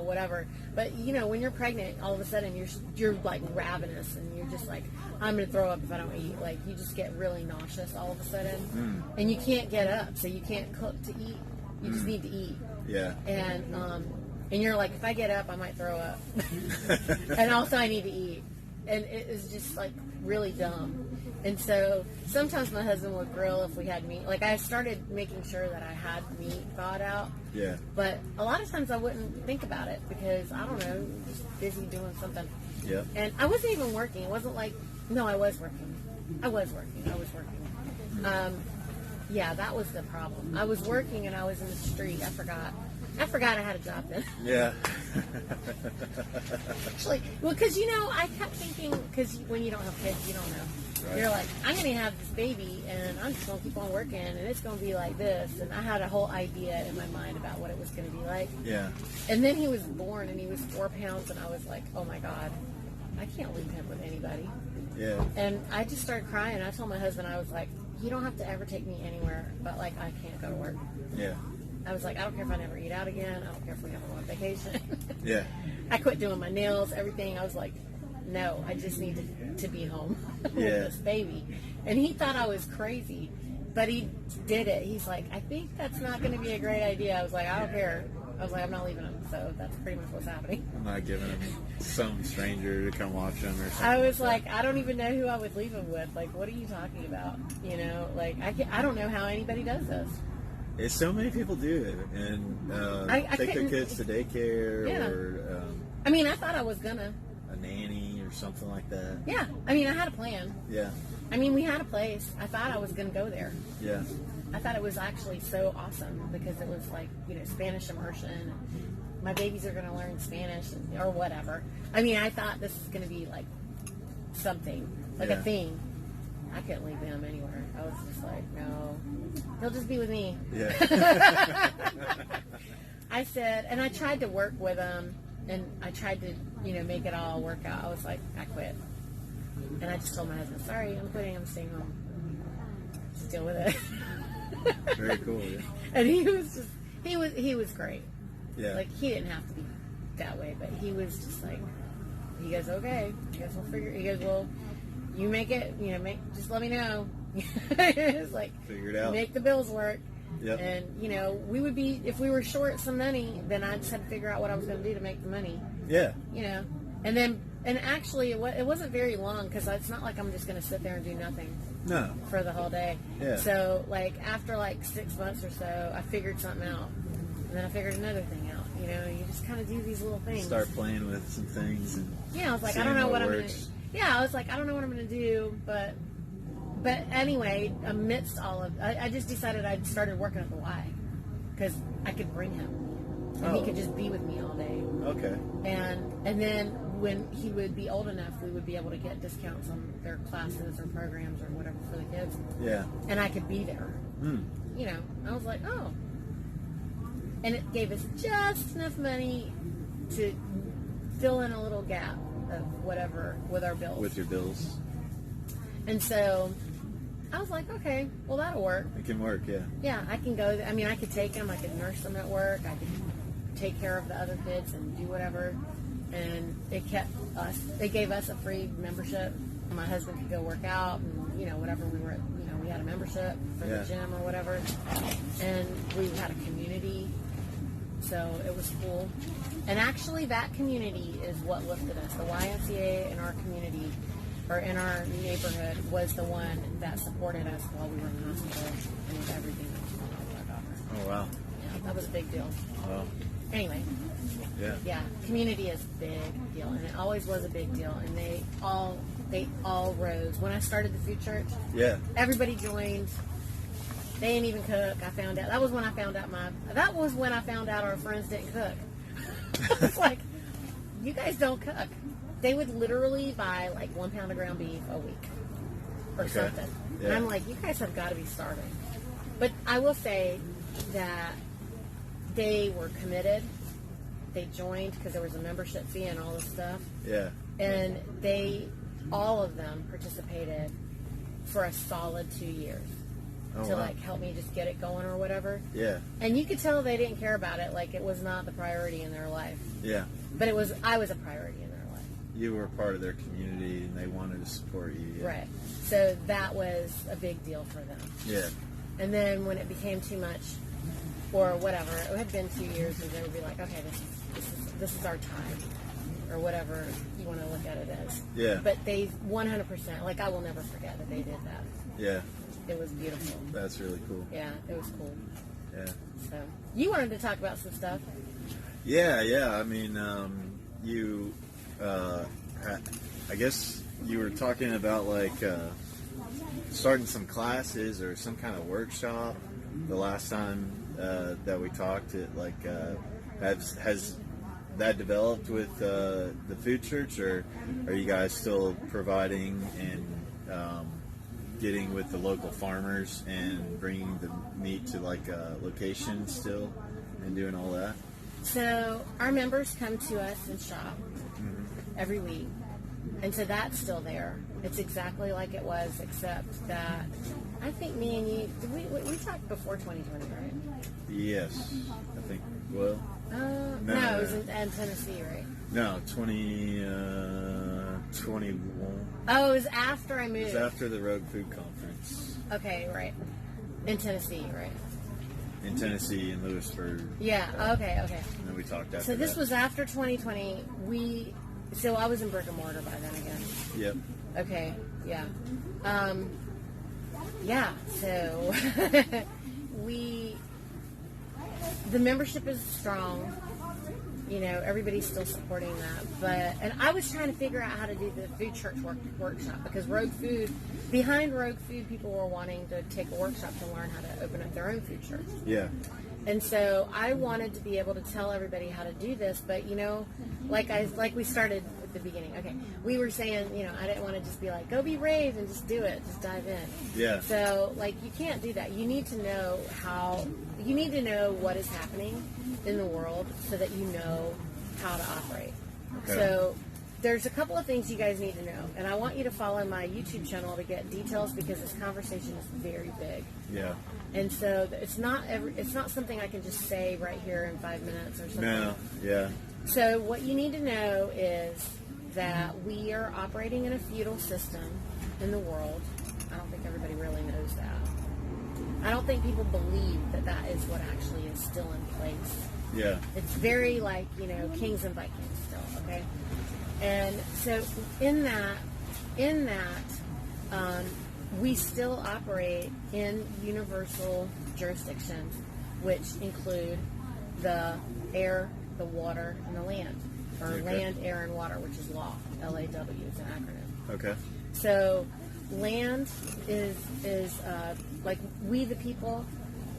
whatever. But when you're pregnant, all of a sudden you're like ravenous, and you're just like, I'm gonna throw up if I don't eat. Like, you just get really nauseous all of a sudden, and you can't get up, so you can't cook to eat. You just need to eat. Yeah. And you're like, if I get up, I might throw up, and also I need to eat, and it is just like really dumb. And so sometimes my husband would grill if we had meat. Like, I started making sure that I had meat thawed out. Yeah. But a lot of times I wouldn't think about it because, I don't know, just busy doing something. Yeah. And I wasn't even working. It wasn't like, no, I was working. Yeah, that was the problem. I was working and I was in the street. I forgot I had a job then. Yeah. Actually, well, because, I kept thinking, because when you don't have kids, you don't know. Right. You're like, I'm going to have this baby, and I'm just going to keep on working, and it's going to be like this. And I had a whole idea in my mind about what it was going to be like. Yeah. And then he was born, and he was 4 pounds, and I was like, oh, my God, I can't leave him with anybody. Yeah. And I just started crying. I told my husband, I was like, you don't have to ever take me anywhere, but, like, I can't go to work. Yeah. I was like, I don't care if I never eat out again. I don't care if we never go on vacation. Yeah. I quit doing my nails, everything. I was like, no, I just need to be home with this baby. And he thought I was crazy, but he did it. He's like, I think that's not going to be a great idea. I was like, I don't care. I was like, I'm not leaving him. So that's pretty much what's happening. I'm not giving him some stranger to come watch him or something. I was like, I don't even know who I would leave him with. Like, what are you talking about? Like, I don't know how anybody does this. It's so many people do it, and take their kids to daycare or. I mean, I thought I was gonna. A nanny or something like that. Yeah, I mean, I had a plan. Yeah. I mean, we had a place. I thought I was gonna go there. Yeah. I thought it was actually so awesome because it was like, Spanish immersion. My babies are gonna learn Spanish or whatever. I mean, I thought this was gonna be like something, like a thing. I couldn't leave him anywhere. I was just like, no, he'll just be with me. Yeah. I said, and I tried to work with him, and I tried to, make it all work out. I was like, I quit. And I just told my husband, sorry, I'm quitting. I'm staying home. Just deal with it. Very cool. Yeah. And he was great. Yeah. Like, he didn't have to be that way, but he was just like, he goes, okay. He goes, he goes, well, you make it, just let me know. It's like, figure it out. Make the bills work. Yep. And, we would be, if we were short some money, then I just had to figure out what I was going to do to make the money. Yeah. And actually, it wasn't very long because it's not like I'm just going to sit there and do nothing. No. For the whole day. Yeah. So, after 6 months or so, I figured something out. And then I figured another thing out. You just kind of do these little things. Start playing with some things. And I was like, I don't know what I'm going to do. Yeah, I was like, I don't know what I'm going to do, but anyway, amidst all of, I just decided I'd started working at the Y because I could bring him, and he could just be with me all day. Okay. And then when he would be old enough, we would be able to get discounts on their classes or programs or whatever for the kids. Yeah. And I could be there. I was like, oh. And it gave us just enough money to fill in a little gap of whatever with our bills. With your bills. And so I was like, okay, well, that'll work. It can work, yeah. Yeah, I can go. I mean, I could take them. I could nurse them at work. I could take care of the other kids and do whatever. And it gave us a free membership. My husband could go work out and, whatever we were, we had a membership for the gym or whatever. And we had a community. So it was cool. And actually, that community is what lifted us. The YMCA in our community, or in our neighborhood, was the one that supported us while we were in the hospital and with everything that was going on with our daughter. Oh, wow. Yeah, that was a big deal. Wow. Anyway. Yeah, community is a big deal, and it always was a big deal. And they all rose. When I started the food church, everybody joined. They didn't even cook. I found out. That was when I found out our friends didn't cook. I was like, you guys don't cook. They would literally buy 1 pound of ground beef a week or something. And I'm like, you guys have got to be starving. But I will say that they were committed. They joined because there was a membership fee and all this stuff. Yeah. And all of them participated for a solid 2 years to wow. like help me just get it going or whatever. Yeah. And you could tell they didn't care about it. Like it was not the priority in their life. Yeah. But I was a priority in their life. You were part of their community and they wanted to support you. Yeah. Right. So that was a big deal for them. Yeah. And then when it became too much or whatever, it had been 2 years and they would be like, okay, this is our time or whatever you want to look at it as. Yeah. But they 100%, like I will never forget that they did that. Yeah. It was beautiful. That's really cool. Yeah, it was cool. Yeah. So you wanted to talk about some stuff. Yeah. I mean, I guess you were talking about like starting some classes or some kind of workshop the last time that we talked. Has that developed with the food church, or are you guys still providing and getting with the local farmers and bringing the meat to like a location still and doing all that? So our members come to us and shop every week, and so that's still there. It's exactly like it was, except that I think me and you we talked before 2020, right? Yes, I think. Well, no, it was in Tennessee, right? No, 2021. Oh, it was after I moved. It was after the Rogue Food Conference. Okay, right. In Tennessee, right? In Tennessee, in Lewisburg. Yeah, okay. And then we talked after So this that. was after 2020. So I was in brick and mortar by then again. Yep. Okay, yeah. So the membership is strong. You know, everybody's still supporting that. And I was trying to figure out how to do the food church workshop because behind Rogue Food, people were wanting to take a workshop to learn how to open up their own food church. Yeah. And so I wanted to be able to tell everybody how to do this, but like we started at the beginning. Okay, we were saying, I didn't want to just be like, go be brave and just do it, just dive in. Yeah. So you can't do that. You need to know what is happening in the world so that you know how to operate. Okay. So there's a couple of things you guys need to know, and I want you to follow my YouTube channel to get details because this conversation is very big. Yeah. And so it's not something I can just say right here in 5 minutes or something. No. Yeah. So what you need to know is that we are operating in a feudal system in the world. I don't think everybody really knows that. I don't think people believe that is what actually is still in place. Yeah. It's very like, kings and Vikings still, okay? And so in that, we still operate in universal jurisdictions, which include the air, the water, and the land. Or Okay. land, air, and water, which is law. LAW is an acronym. Okay. So land is like we the people,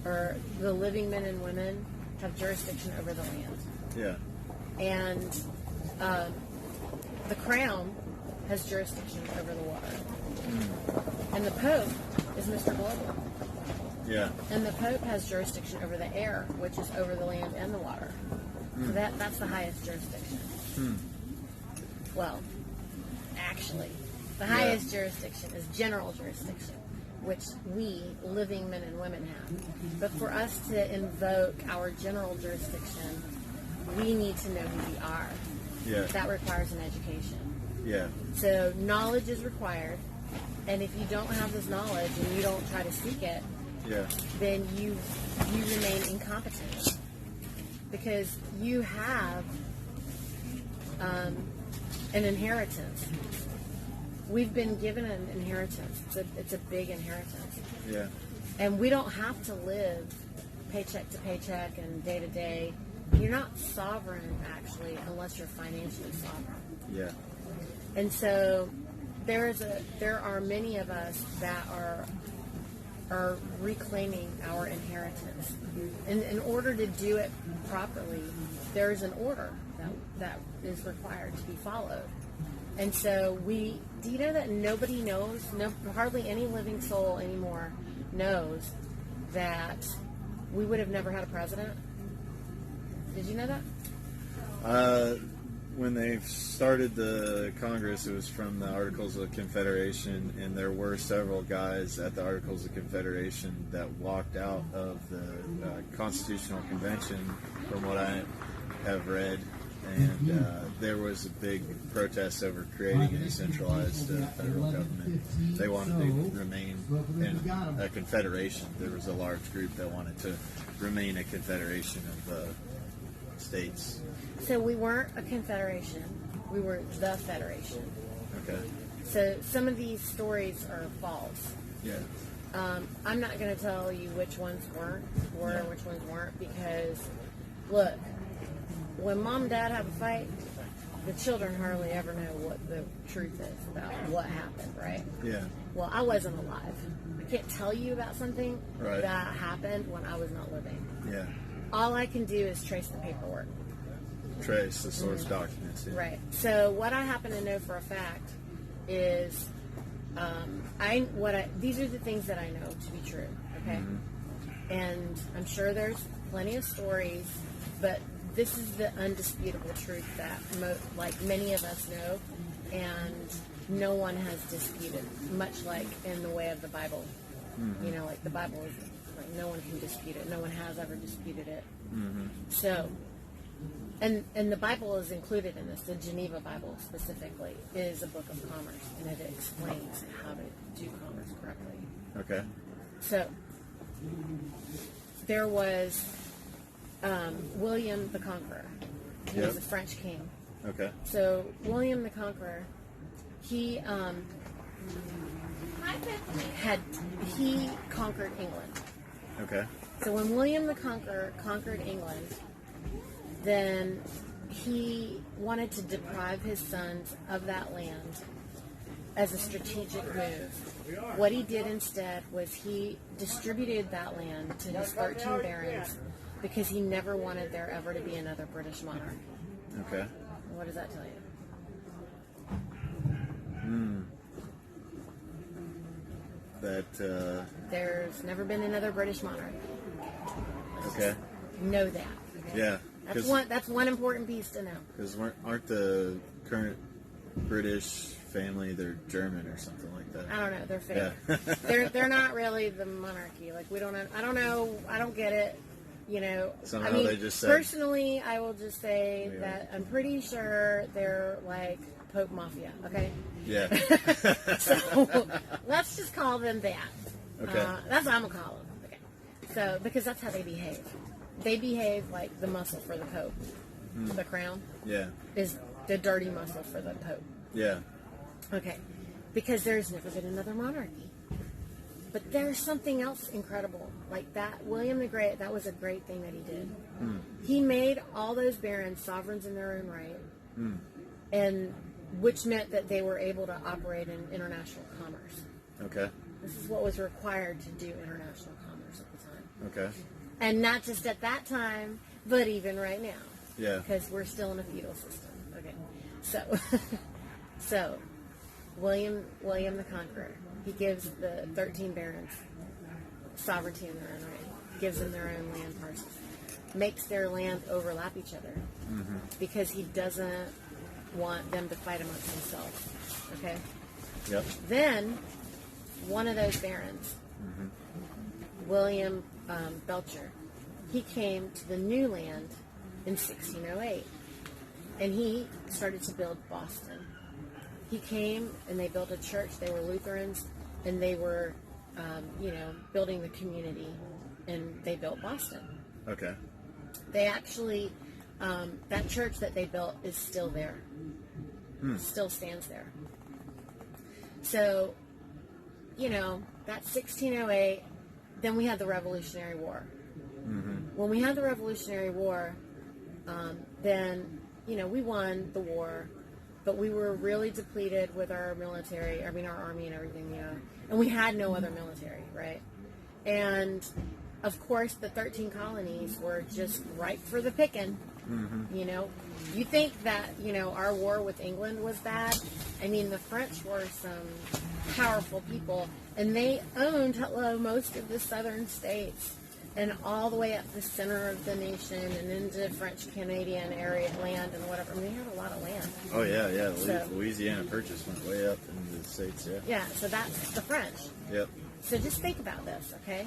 or the living men and women, have jurisdiction over the land. Yeah. And the crown has jurisdiction over the water. And the Pope is Mr. Global. Yeah. And the Pope has jurisdiction over the air, which is over the land and the water. So that's the highest jurisdiction. Well, actually, the highest jurisdiction is general jurisdiction, which we, living men and women, have. But for us to invoke our general jurisdiction, we need to know who we are. Yeah. That requires an education. Yeah. So knowledge is required, and if you don't have this knowledge and you don't try to seek it, Yeah. then you remain incompetent because you have an inheritance. We've been given an inheritance. It's a big inheritance. Yeah. And we don't have to live paycheck to paycheck and day to day. You're not sovereign, actually, unless you're financially sovereign. Yeah. And so there are many of us that are reclaiming our inheritance. And in order to do it properly, there's an order that is required to be followed. And so do you know that nobody knows, hardly any living soul anymore knows that we would have never had a president Did you know that? When they started the Congress, it was from the Articles of Confederation, and there were several guys at the Articles of Confederation that walked out of the Constitutional Convention, from what I have read, and there was a big protest over creating a decentralized federal government. They wanted to remain in a confederation. There was a large group that wanted to remain a confederation of states. So we weren't a confederation. We were the federation. Okay. So some of these stories are false. Yeah. I'm not going to tell you which ones were Yeah. and which ones weren't, because, look, when mom and dad have a fight, the children hardly ever know what the truth is about what happened, right? Yeah. Well, I wasn't alive. I can't tell you about something Right. that happened when I was not living. Yeah. All I can do is trace the paperwork. Trace the source documents. Yeah. Right. So what I happen to know for a fact is, these are the things that I know to be true. Okay. Mm-hmm. And I'm sure there's plenty of stories, but this is the undisputable truth that many of us know, and no one has disputed. Much like in the way of the Bible, Mm-hmm. you know, like the Bible is like no one can dispute it. No one has ever disputed it. Mm-hmm. So. And the Bible is included in this. The Geneva Bible specifically is a book of commerce, and it explains how to do commerce correctly. Okay. So there was William the Conqueror. He was a French king. Okay. So William the Conqueror, he conquered England. Okay. So when William the Conqueror conquered England, then he wanted to deprive his sons of that land as a strategic move. What he did instead was he distributed that land to his 13 barons, because he never wanted there ever to be another British monarch. Okay. What does that tell you? That. There's never been another British monarch. Okay. Know that. Okay? Yeah. That's one important piece to know. Because aren't the current British family, they're German or something like that? I don't know. They're fake. Yeah. they're not really the monarchy. Like, we don't know. I don't know. I don't get it. You know. Somehow they just said, personally, I will just say that I'm pretty sure they're like Pope Mafia. Okay. Yeah. So let's just call them that. Okay. That's what I'm gonna call them. Okay. So because that's how they behave. They behave like the muscle for the Pope. The crown. Yeah. Is the dirty muscle for the Pope. Yeah. Okay, because there's never been another monarchy. But there's something else incredible. Like that, William the Great, that was a great thing that he did. He made all those barons sovereigns in their own right, and which meant that they were able to operate in international commerce. Okay. This is what was required to do international commerce at the time. Okay. And not just at that time, but even right now. Yeah. Because we're still in a feudal system. Okay. So William the Conqueror, he gives the 13 barons sovereignty in their own right, gives them their own land parcels, makes their land overlap each other, because he doesn't want them to fight amongst themselves. Okay? Yep. Then one of those barons, William Belcher, he came to the new land in 1608, and he started to build Boston. He came and they built a church. They were Lutherans, and they were, building the community, and they built Boston. Okay. They actually, that church that they built is still there. Still stands there. So, that's 1608. Then we had the Revolutionary War. When we had the Revolutionary War, then, we won the war, but we were really depleted with our military, our army and everything, and we had no other military, right? And, of course, the 13 colonies were just ripe for the picking. You think that, our war with England was bad? The French were some powerful people, and they owned, most of the southern states. and all the way up the center of the nation and into French Canadian area land and whatever. I mean, they had a lot of land. Oh yeah. So- Louisiana Purchase went way up into the States. Yeah. Yeah, so that's the French. Yep. So just think about this, okay?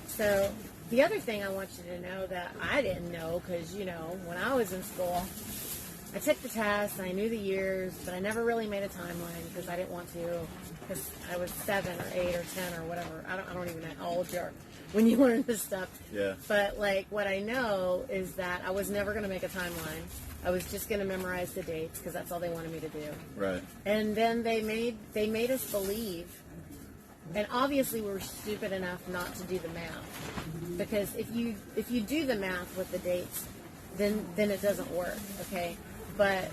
So the other thing I want you to know that I didn't know, because, you know, when I was in school, I took the test, and I knew the years, but I never really made a timeline because I didn't want to, because I was 7 or 8 or 10 or whatever. I don't even know how old you are when you learn this stuff. Yeah. But, like, what I know is that I was never going to make a timeline. I was just going to memorize the dates because that's all they wanted me to do. Right. And then they made us believe, and obviously we were stupid enough not to do the math, because if you do the math with the dates, then it doesn't work, okay? But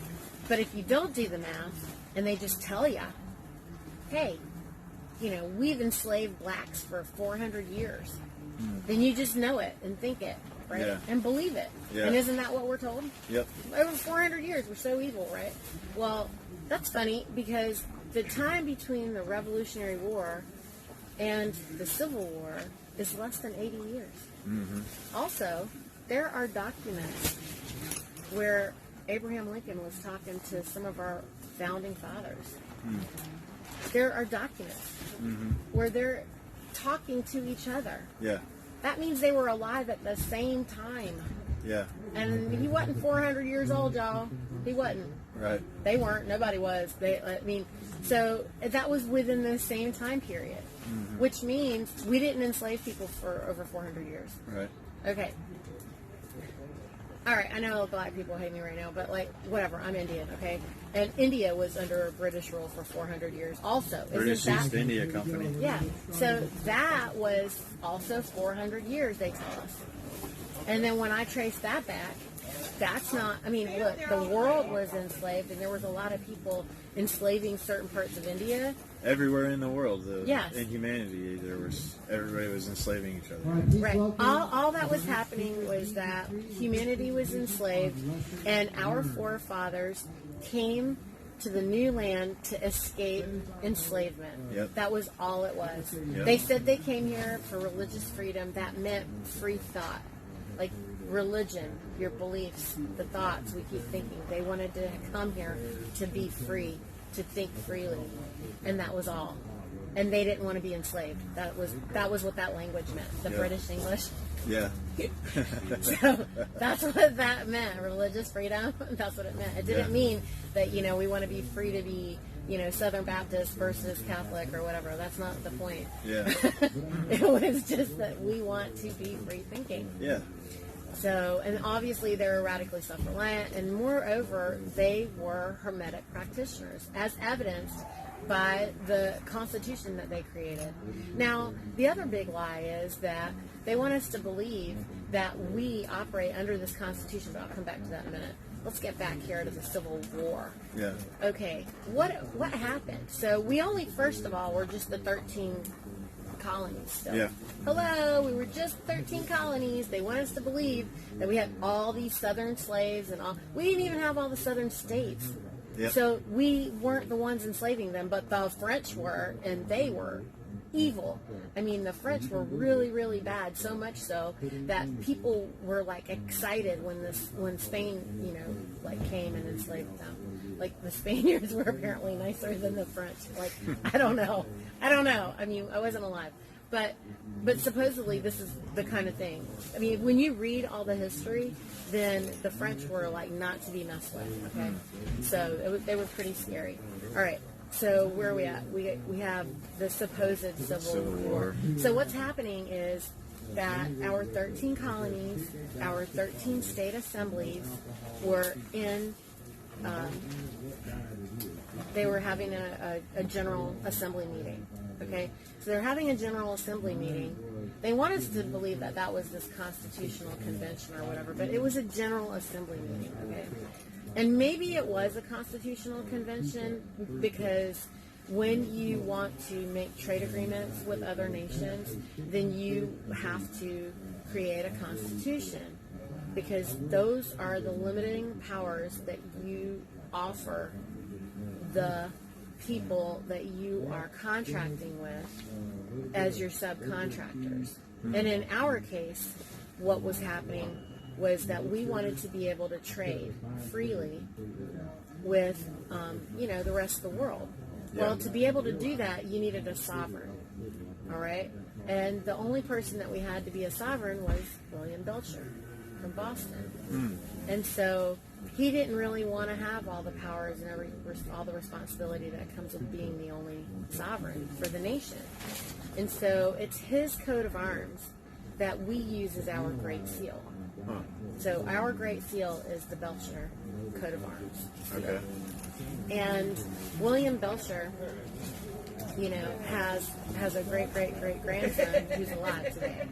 if you don't do the math and they just tell you, hey, you know, we've enslaved blacks for 400 years, then you just know it and think it, right? Yeah. And believe it. Yeah. And isn't that what we're told? Yep. Over 400 years, we're so evil, right? Well, that's funny, because the time between the Revolutionary War and the Civil War is less than 80 years. Also, there are documents where Abraham Lincoln was talking to some of our founding fathers. There are documents where they're talking to each other. Yeah. That means they were alive at the same time. Yeah. And he wasn't 400 years old, y'all. He wasn't. Right. They weren't. Nobody was. So that was within the same time period, which means we didn't enslave people for over 400 years. Right. Okay. All right, I know black people hate me right now, but like, whatever, I'm Indian, okay? And India was under British rule for 400 years also. British Isn't East that, India Company. yeah, so that was also 400 years, they tell us. And then when I trace that back, that's not, I mean, look, the world was enslaved, and there was a lot of people enslaving certain parts of India. Everywhere in the world, Yes. in humanity, everybody was enslaving each other. Right. All that was happening was that humanity was enslaved, and our forefathers came to the new land to escape enslavement. Yep. That was all it was. Yep. They said they came here for religious freedom. That meant free thought. Like religion, your beliefs, the thoughts we keep thinking. They wanted to come here to be free, to think freely. And that was all. And they didn't want to be enslaved. That was what that language meant, the Yeah. British English. Yeah. So that's what that meant, religious freedom. That's what it meant. It didn't Yeah. mean that, you know, we want to be free to be, you know, Southern Baptist versus Catholic or whatever. That's not the point. Yeah. It was just that we want to be free thinking. Yeah. So, and obviously they're radically self-reliant, and moreover, they were Hermetic practitioners, as evidenced by the Constitution that they created. Now, the other big lie is that they want us to believe that we operate under this Constitution, but I'll come back to that in a minute. Let's get back here to the Civil War. Yeah. Okay, what happened? So we only, first of all, were just the 13 colonies still. Yeah. Hello, we were just 13 colonies. They want us to believe that we had all these southern slaves and all. We didn't even have all the southern states. Yep. So we weren't the ones enslaving them, but the French were, and they were evil. I mean, the French were really, really bad, so much so that people were like excited when Spain, you know, like came and enslaved them. Like the Spaniards were apparently nicer than the French. Like, I don't know. I mean, I wasn't alive. But supposedly this is the kind of thing. I mean, when you read all the history, then the French were like not to be messed with. Okay, so they were pretty scary. All right, so where are we at? We have the supposed Civil War. So what's happening is that our 13 colonies, our 13 state assemblies were in. They were having a general assembly meeting. Okay, so they're having a general assembly meeting. They want us to believe that that was this constitutional convention or whatever, but it was a general assembly meeting. Okay, and maybe it was a constitutional convention because when you want to make trade agreements with other nations, then you have to create a constitution, because those are the limiting powers that you offer the people that you are contracting with as your subcontractors. And in our case, what was happening was that we wanted to be able to trade freely with, the rest of the world. Well, to be able to do that, you needed a sovereign, all right? And the only person that we had to be a sovereign was William Belcher from Boston. And so he didn't really want to have all the powers and all the responsibility that comes with being the only sovereign for the nation. And so it's his coat of arms that we use as our great seal. So our great seal is the Belcher coat of arms. Okay. And William Belcher, has a great grandson who's alive today.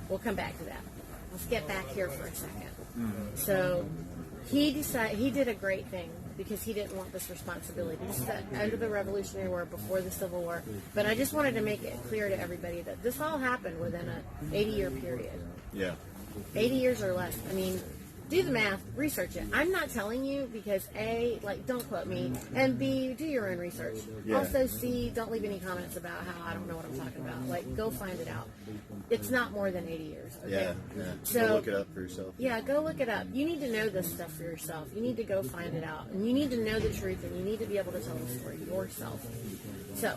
We'll come back to that. Let's get back here for a second. So he did a great thing because he didn't want this responsibility. This is under the Revolutionary War, before the Civil War. But I just wanted to make it clear to everybody that this all happened within an 80-year period. Yeah. 80 years or less. I mean, do the math, research it. I'm not telling you because A, don't quote me, and B, do your own research. Yeah. Also, C, don't leave any comments about how I don't know what I'm talking about. Go find it out. It's not more than 80 years. Okay? Yeah. So go look it up for yourself. Yeah, go look it up. You need to know this stuff for yourself. You need to go find it out. And you need to know the truth, and you need to be able to tell the story yourself. So,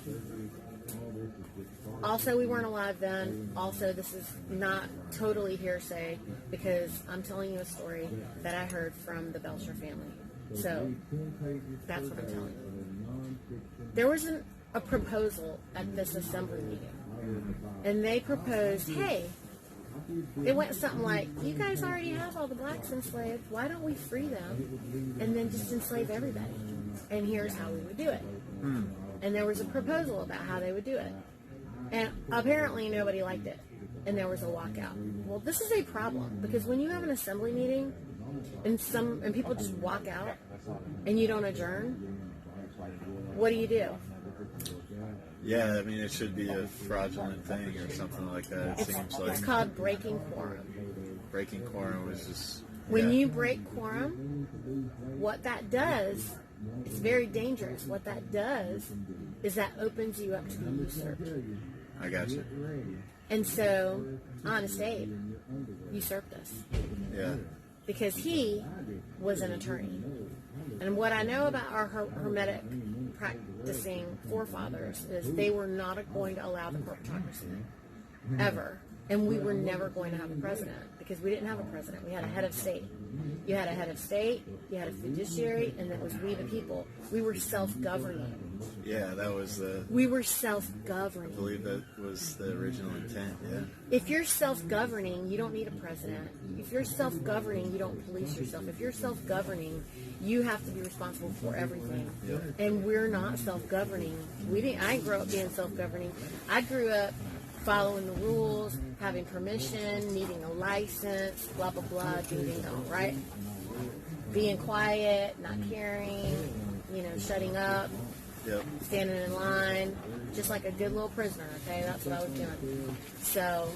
also, we weren't alive then. Also, this is not totally hearsay because I'm telling you a story that I heard from the Belcher family. So, that's what I'm telling you. There was a proposal at this assembly meeting. And they proposed, hey, it went something like, you guys already have all the blacks enslaved. Why don't we free them and then just enslave everybody? And here's how we would do it. And there was a proposal about how they would do it. And apparently nobody liked it. And there was a walkout. Well, this is a problem because when you have an assembly meeting and people just walk out and you don't adjourn, what do you do? Yeah, I mean, it should be a fraudulent thing or something like that. Seems like it's called breaking quorum. Breaking quorum was just... When you break quorum, what that does, it's very dangerous. What that does is that opens you up to be usurped. I got you. And so, Honest Abe usurped us. Yeah. Because he was an attorney. And what I know about our Hermetic practicing forefathers is they were not going to allow the corporatocracy. Ever. And we were never going to have a president because we didn't have a president. We had a head of state. You had a head of state, you had a fiduciary, and that was we the people. We were self-governing. Yeah, that was the... We were self-governing. I believe that was the original intent, yeah. If you're self-governing, you don't need a president. If you're self-governing, you don't police yourself. If you're self-governing, you have to be responsible for everything. Yeah. And we're not self-governing. I didn't grow up being self-governing. I grew up following the rules, having permission, needing a license, blah, blah, blah, ding, ding, dong, right? Being quiet, not caring, shutting up, standing in line, just like a good little prisoner, okay? That's what I was doing. So,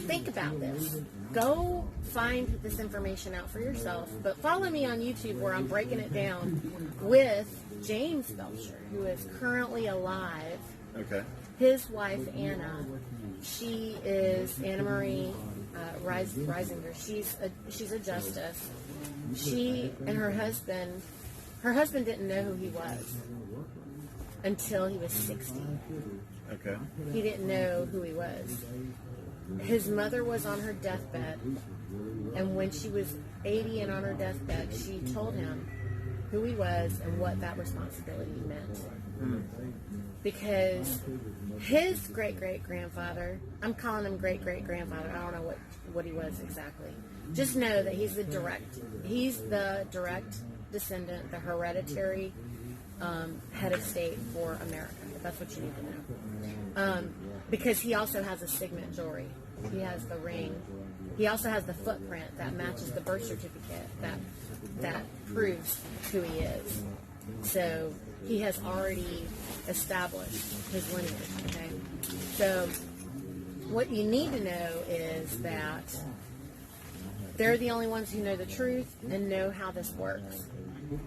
think about this. Go find this information out for yourself, but follow me on YouTube where I'm breaking it down with James Belcher, who is currently alive. Okay. His wife, Anna, she is Anna Marie Reisinger. She's a justice. She and her husband didn't know who he was until he was 60. Okay. He didn't know who he was. His mother was on her deathbed, and when she was 80 and on her deathbed, she told him who he was and what that responsibility meant. Because his great-great-grandfather, I'm calling him great-great-grandfather, I don't know what he was exactly. Just know that he's the direct descendant, the hereditary head of state for America. That's what you need to know. Because he also has a signet jewelry. He has the ring. He also has the footprint that matches the birth certificate that proves who he is. So he has already established his lineage, okay? So what you need to know is that they're the only ones who know the truth and know how this works.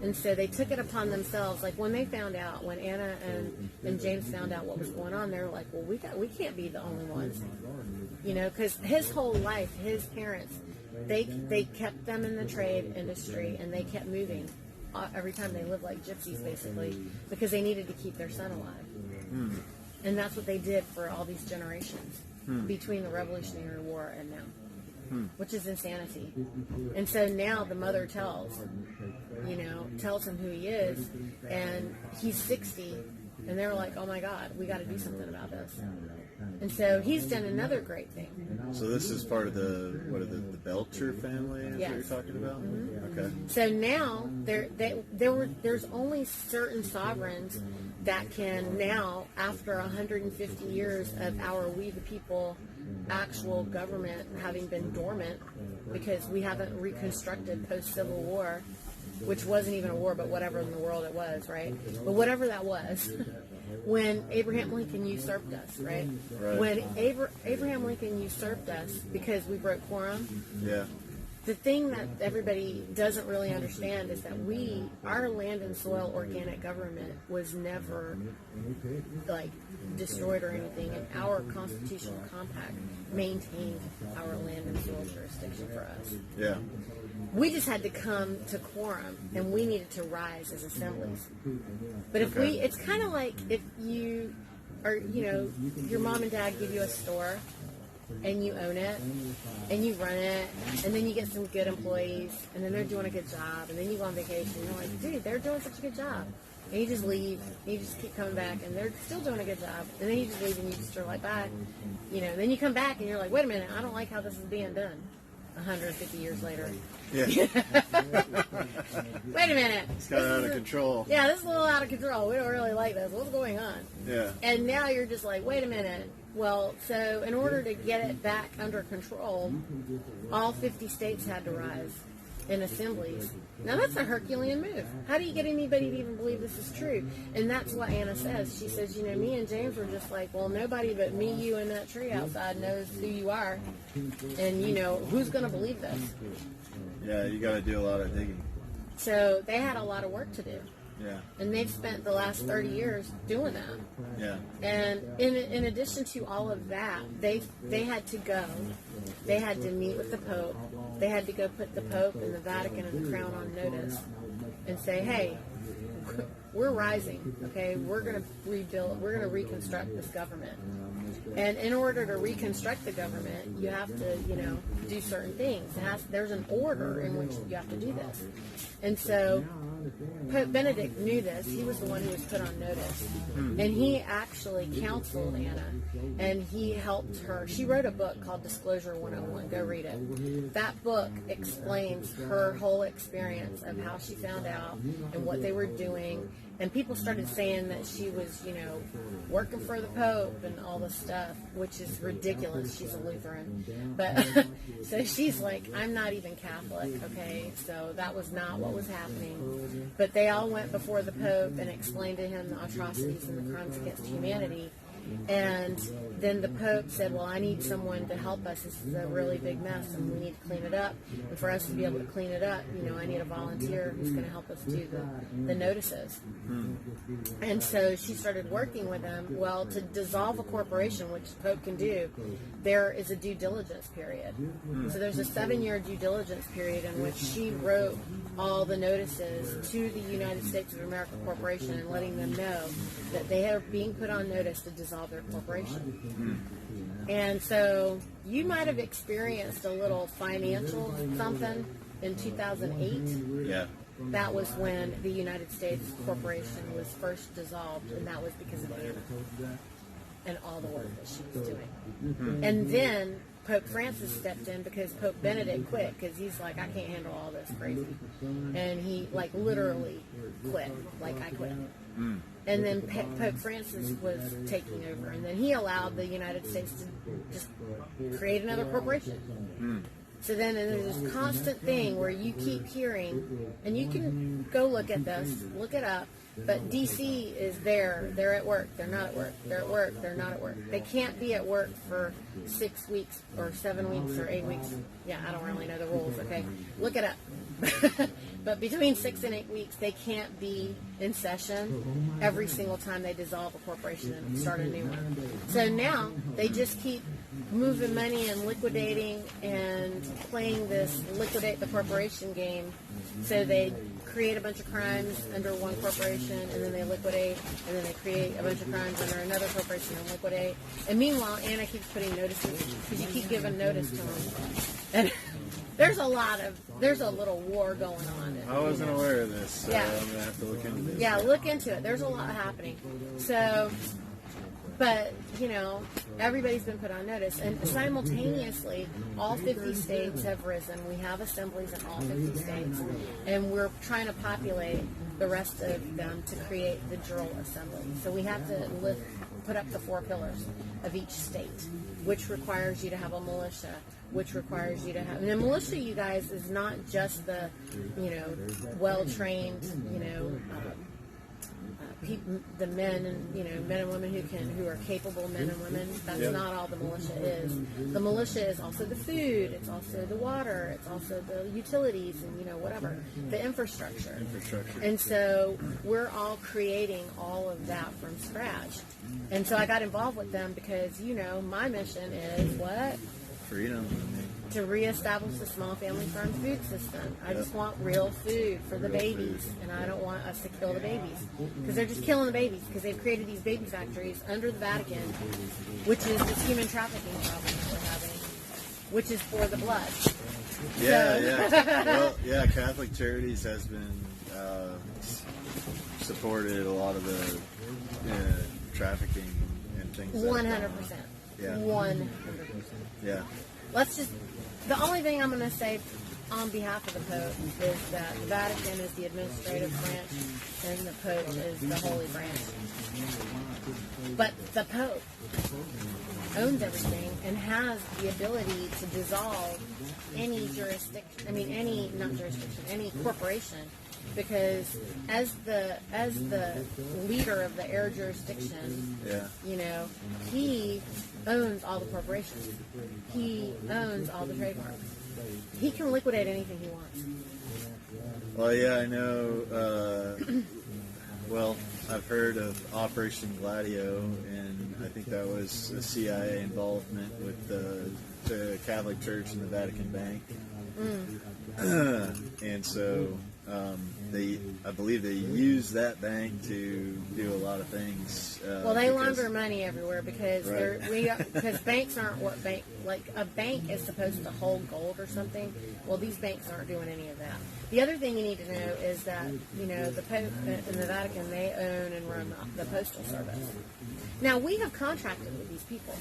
And so they took it upon themselves. Like when they found out, when Anna and James found out what was going on, they were like, well, we can't be the only ones, you know, because his whole life, his parents, they kept them in the trade industry, and they kept moving every time. They lived like gypsies, basically, because they needed to keep their son alive. And that's what they did for all these generations between the Revolutionary War and now, which is insanity. And so now the mother tells him who he is, and he's 60, and they're like, oh my God, we got to do something about this. And so he's done another great thing. So this is part of the Belcher family, is Yes. what you're talking about? Okay. So now there's only certain sovereigns that can now, after 150 years of our We the People actual government having been dormant, because we haven't reconstructed post-Civil War, which wasn't even a war, but whatever in the world it was, right? But whatever that was, when Abraham Lincoln usurped us, right? When Abraham Lincoln usurped us because we broke quorum, Yeah. the thing that everybody doesn't really understand is that our land and soil organic government was never like destroyed or anything, and our constitutional compact maintained our land and soil jurisdiction for us. Yeah. We just had to come to quorum, and we needed to rise as assemblies. But if it's kind of like if you are, your mom and dad give you a store, and you own it, and you run it, and then you get some good employees, and then they're doing a good job, and then you go on vacation, and you're like, dude, they're doing such a good job. And you just leave, and you just keep coming back, and they're still doing a good job, and then you just leave, and you just are like, bye. And then you come back, and you're like, wait a minute, I don't like how this is being done 150 years later. Yeah. Wait a minute. It's kind of out of control. Yeah, this is a little out of control. We don't really like this. What's going on? Yeah. And now you're just like, wait a minute. Well, so in order to get it back under control, all 50 states had to rise in assemblies. Now that's a Herculean move. How do you get anybody to even believe this is true? And that's what Anna says. She says, me and James were just like, well, nobody but me, you, and that tree outside knows who you are. And, who's going to believe this? Yeah, you got to do a lot of digging. So they had a lot of work to do. Yeah. And they've spent the last 30 years doing that. Yeah. And in addition to all of that, they had to go. They had to meet with the Pope. They had to go put the Pope and the Vatican and the Crown on notice and say, hey, we're rising, okay? We're going to rebuild, we're going to reconstruct this government. And in order to reconstruct the government, you have to, do certain things. There's an order in which you have to do this. And so Pope Benedict knew this. He was the one who was put on notice. And he actually counseled Anna, and he helped her. She wrote a book called Disclosure 101. Go read it. That book explains her whole experience of how she found out and what they were doing. And people started saying that she was, working for the Pope and all this stuff, which is ridiculous. She's a Lutheran. But so she's like, I'm not even Catholic, okay? So that was not what was happening. But they all went before the Pope and explained to him the atrocities and the crimes against humanity. And then the Pope said, well, I need someone to help us. This is a really big mess, and we need to clean it up. And for us to be able to clean it up, I need a volunteer who's going to help us do the notices. And so she started working with him. Well, to dissolve a corporation, which the Pope can do, there is a due diligence period. So there's a 7-year due diligence period in which she wrote all the notices to the United States of America Corporation and letting them know that they are being put on notice to dissolve their corporation. And so you might have experienced a little financial something in 2008. Yeah. That was when the United States Corporation was first dissolved, and that was because of Anna and all the work that she was doing. And then Pope Francis stepped in because Pope Benedict quit, because he's like, I can't handle all this crazy. And he, literally quit. I quit. And then Pope Francis was taking over, and then he allowed the United States to just create another corporation. So then there's this constant thing where you keep hearing, and you can go look at this, look it up, But DC is there. They're at work. They're not at work. They're at work. They're not at work. They can't be at work for 6 weeks or 7 weeks or 8 weeks. Yeah, I don't really know the rules. Okay, look it up. But between 6 and 8 weeks, they can't be in session every single time they dissolve a corporation and start a new one. So now they just keep moving money and liquidating and playing this liquidate the corporation game. So they create a bunch of crimes under one corporation, and then they liquidate, and then they create a bunch of crimes under another corporation and liquidate. And meanwhile, Anna keeps putting notices because you keep giving notice to them. And there's a little war going on. I wasn't aware of this, so yeah. I'm gonna have to look into this. Yeah, look into it. There's a lot happening. So, but everybody's been put on notice, and simultaneously, all 50 states have risen. We have assemblies in all 50 states, and we're trying to populate the rest of them to create the Jural Assembly. So we have to put up the 4 pillars of each state, which requires you to have a militia, which requires you to have, and the militia, you guys, is not just the, well-trained, the men and men and women who are capable men and women. That's not all the militia is. The militia is also the food. It's also the water. It's also the utilities and whatever, the infrastructure. And so we're all creating all of that from scratch. And so I got involved with them because my mission is what? Freedom. To reestablish the small family farm food system. I just want real food for the babies, and I don't want us to kill the babies, because they're just killing the babies, because they've created these baby factories under the Vatican, which is this human trafficking problem that we're having, which is for the blood. Well, Catholic Charities has been supported a lot of the trafficking and things. 100%. Yeah. 100%. Yeah. The only thing I'm going to say on behalf of the Pope is that the Vatican is the administrative branch and the Pope is the holy branch. But the Pope owns everything and has the ability to dissolve any any corporation, because as the leader of the air jurisdiction, he owns all the corporations. He owns all the trademarks. He can liquidate anything he wants. Well, yeah, I know. I've heard of Operation Gladio, and I think that was a CIA involvement with the Catholic Church and the Vatican Bank. And so I believe they use that bank to do a lot of things. They launder money everywhere because because banks aren't what a bank is supposed to hold gold or something. Well, these banks aren't doing any of that. The other thing you need to know is that the Pope and the Vatican, they own and run the postal service. Now we have contracted with these people.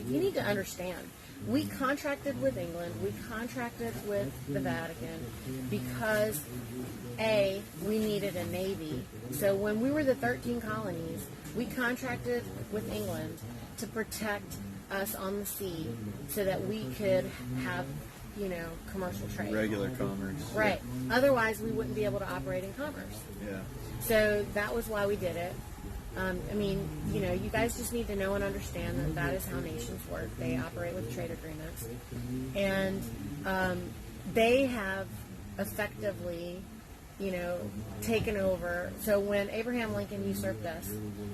You need to understand. We contracted with England, we contracted with the Vatican because, we needed a navy. So when we were the 13 colonies, we contracted with England to protect us on the sea so that we could have, commercial trade. Regular commerce. Right. Yeah. Otherwise, we wouldn't be able to operate in commerce. Yeah. So that was why we did it. You guys just need to know and understand that that is how nations work. They operate with trade agreements. And they have effectively, taken over. So when Abraham Lincoln usurped us,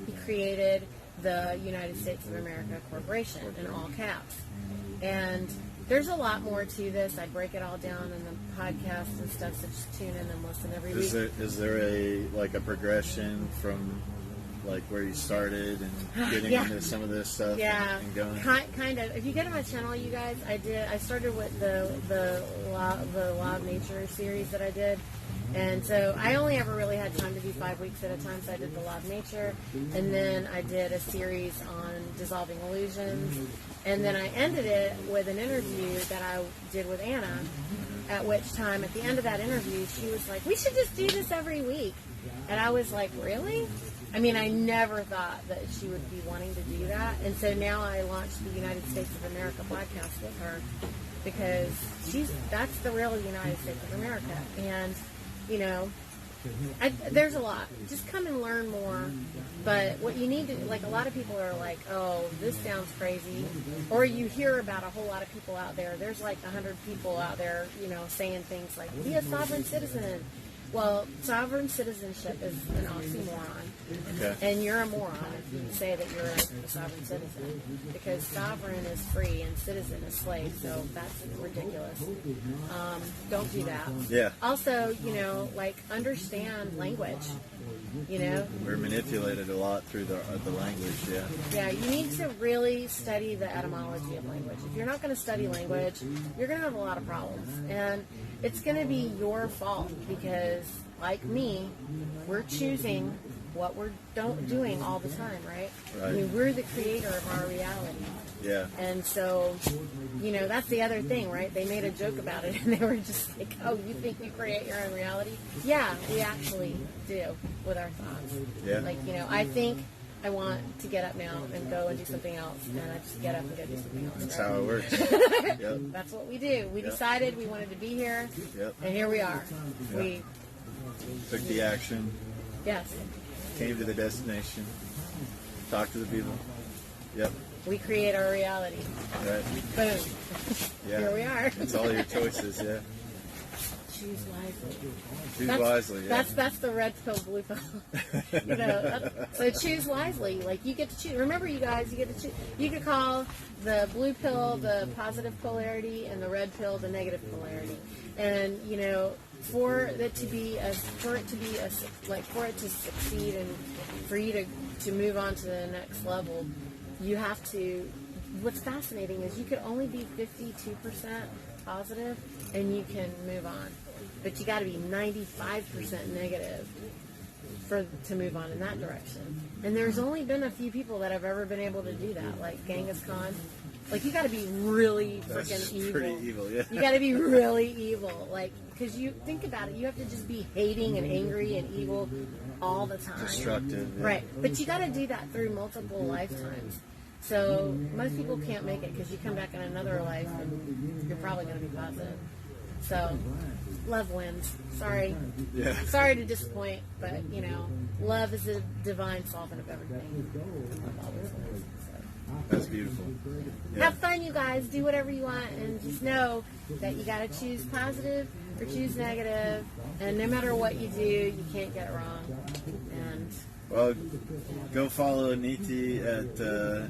he created the United States of America Corporation in all caps. And there's a lot more to this. I break it all down in the podcast and stuff, so just tune in and listen every week. Is there a progression from where you started and getting into some of this stuff and going? Kind of. If you go to my channel, you guys, I started with the Law of Nature series that I did. And so I only ever really had time to do 5 weeks at a time, so I did the Law of Nature, and then I did a series on dissolving illusions, and then I ended it with an interview that I did with Anna, at which time, at the end of that interview, she was like, we should just do this every week. And I was like, really? I never thought that she would be wanting to do that. And so now I launched the United States of America podcast with her, because that's the real United States of America. And, There's a lot. Just come and learn more. But what you need to, like, a lot of people are like, oh, this sounds crazy. Or you hear about a whole lot of people out there. There's like 100 people out there, saying things like, be a sovereign citizen. Well, sovereign citizenship is an oxymoron. Okay. And you're a moron if you say that you're a sovereign citizen. Because sovereign is free and citizen is slave. So that's ridiculous. Don't do that. Yeah. Also, understand language. We're manipulated a lot through the language, yeah. Yeah, you need to really study the etymology of language. If you're not going to study language, you're going to have a lot of problems. And it's going to be your fault because, like me, we're choosing what we're doing all the time, right? Right. I mean, we're the creator of our reality. Yeah. And so, that's the other thing, right? They made a joke about it, and they were just like, oh, you think you create your own reality? Yeah, we actually do with our thoughts. Yeah. I think I want to get up now and go and do something else, and I just get up and go do something else. That's right? how it works. Yep. That's what we do. We decided we wanted to be here, Yep. and here we are. Yep. We, Took the action, yes, came to the destination, talked to the people. Yep. we create our reality. Right. Boom. Yeah. Here we are. It's all your choices, yeah. Choose wisely. Choose wisely, yeah. That's the red pill, blue pill. So choose wisely. Like, you get to choose. Remember, you guys, you get to choose. You could call the blue pill the positive polarity and the red pill the negative polarity. And for it to succeed and for you to move on to the next level, you have to. What's fascinating is you could only be 52% positive and you can move on. But you got to be 95% negative to move on in that direction. And there's only been a few people that have ever been able to do that, like Genghis Khan. Like, you got to be really freaking evil. Pretty evil, yeah. You got to be really evil, because you think about it, you have to just be hating and angry and evil all the time. Destructive. Yeah. Right, but you got to do that through multiple lifetimes. So most people can't make it because you come back in another life and you're probably going to be positive. So love wins. Sorry. Yeah. Sorry to disappoint, but love is a divine solvent of everything. Love always wins. So. That's beautiful. Yeah. Have fun, you guys. Do whatever you want, and just know that you got to choose positive or choose negative. And no matter what you do, you can't get it wrong. And Well, go follow Niti at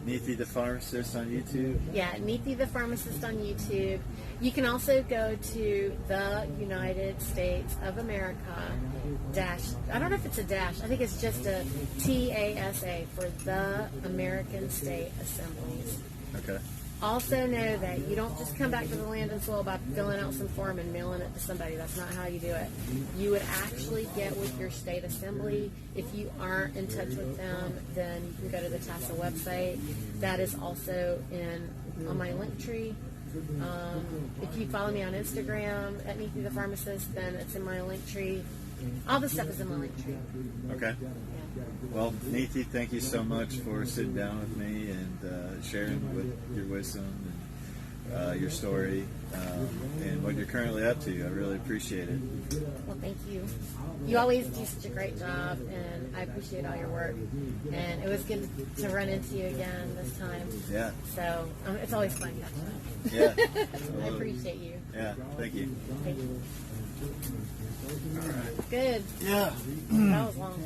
Niti the Pharmacist on YouTube. yeah, Niti the Pharmacist on YouTube. You can also go to the United States of America -- I don't know if it's a dash. I think it's just a TASA for the American State Assemblies. Okay. Also know that you don't just come back to the land and soil by filling out some form and mailing it to somebody. That's not how you do it. You would actually get with your state assembly. If you aren't in touch with them, then you can go to the TASA website. That is also on my link tree. If you follow me on Instagram at Niti the Pharmacist, then it's in my link tree. All the stuff is in my link tree. Okay. Yeah. Well, Niti, thank you so much for sitting down with me and sharing with your wisdom and your story and what you're currently up to. I really appreciate it. Well, thank you. You always do such a great job, and I appreciate all your work. And it was good to run into you again this time. Yeah. So it's always fun catching up. Yeah. I appreciate you. Yeah. Thank you. Thank you. All right. Good. Yeah. That was long.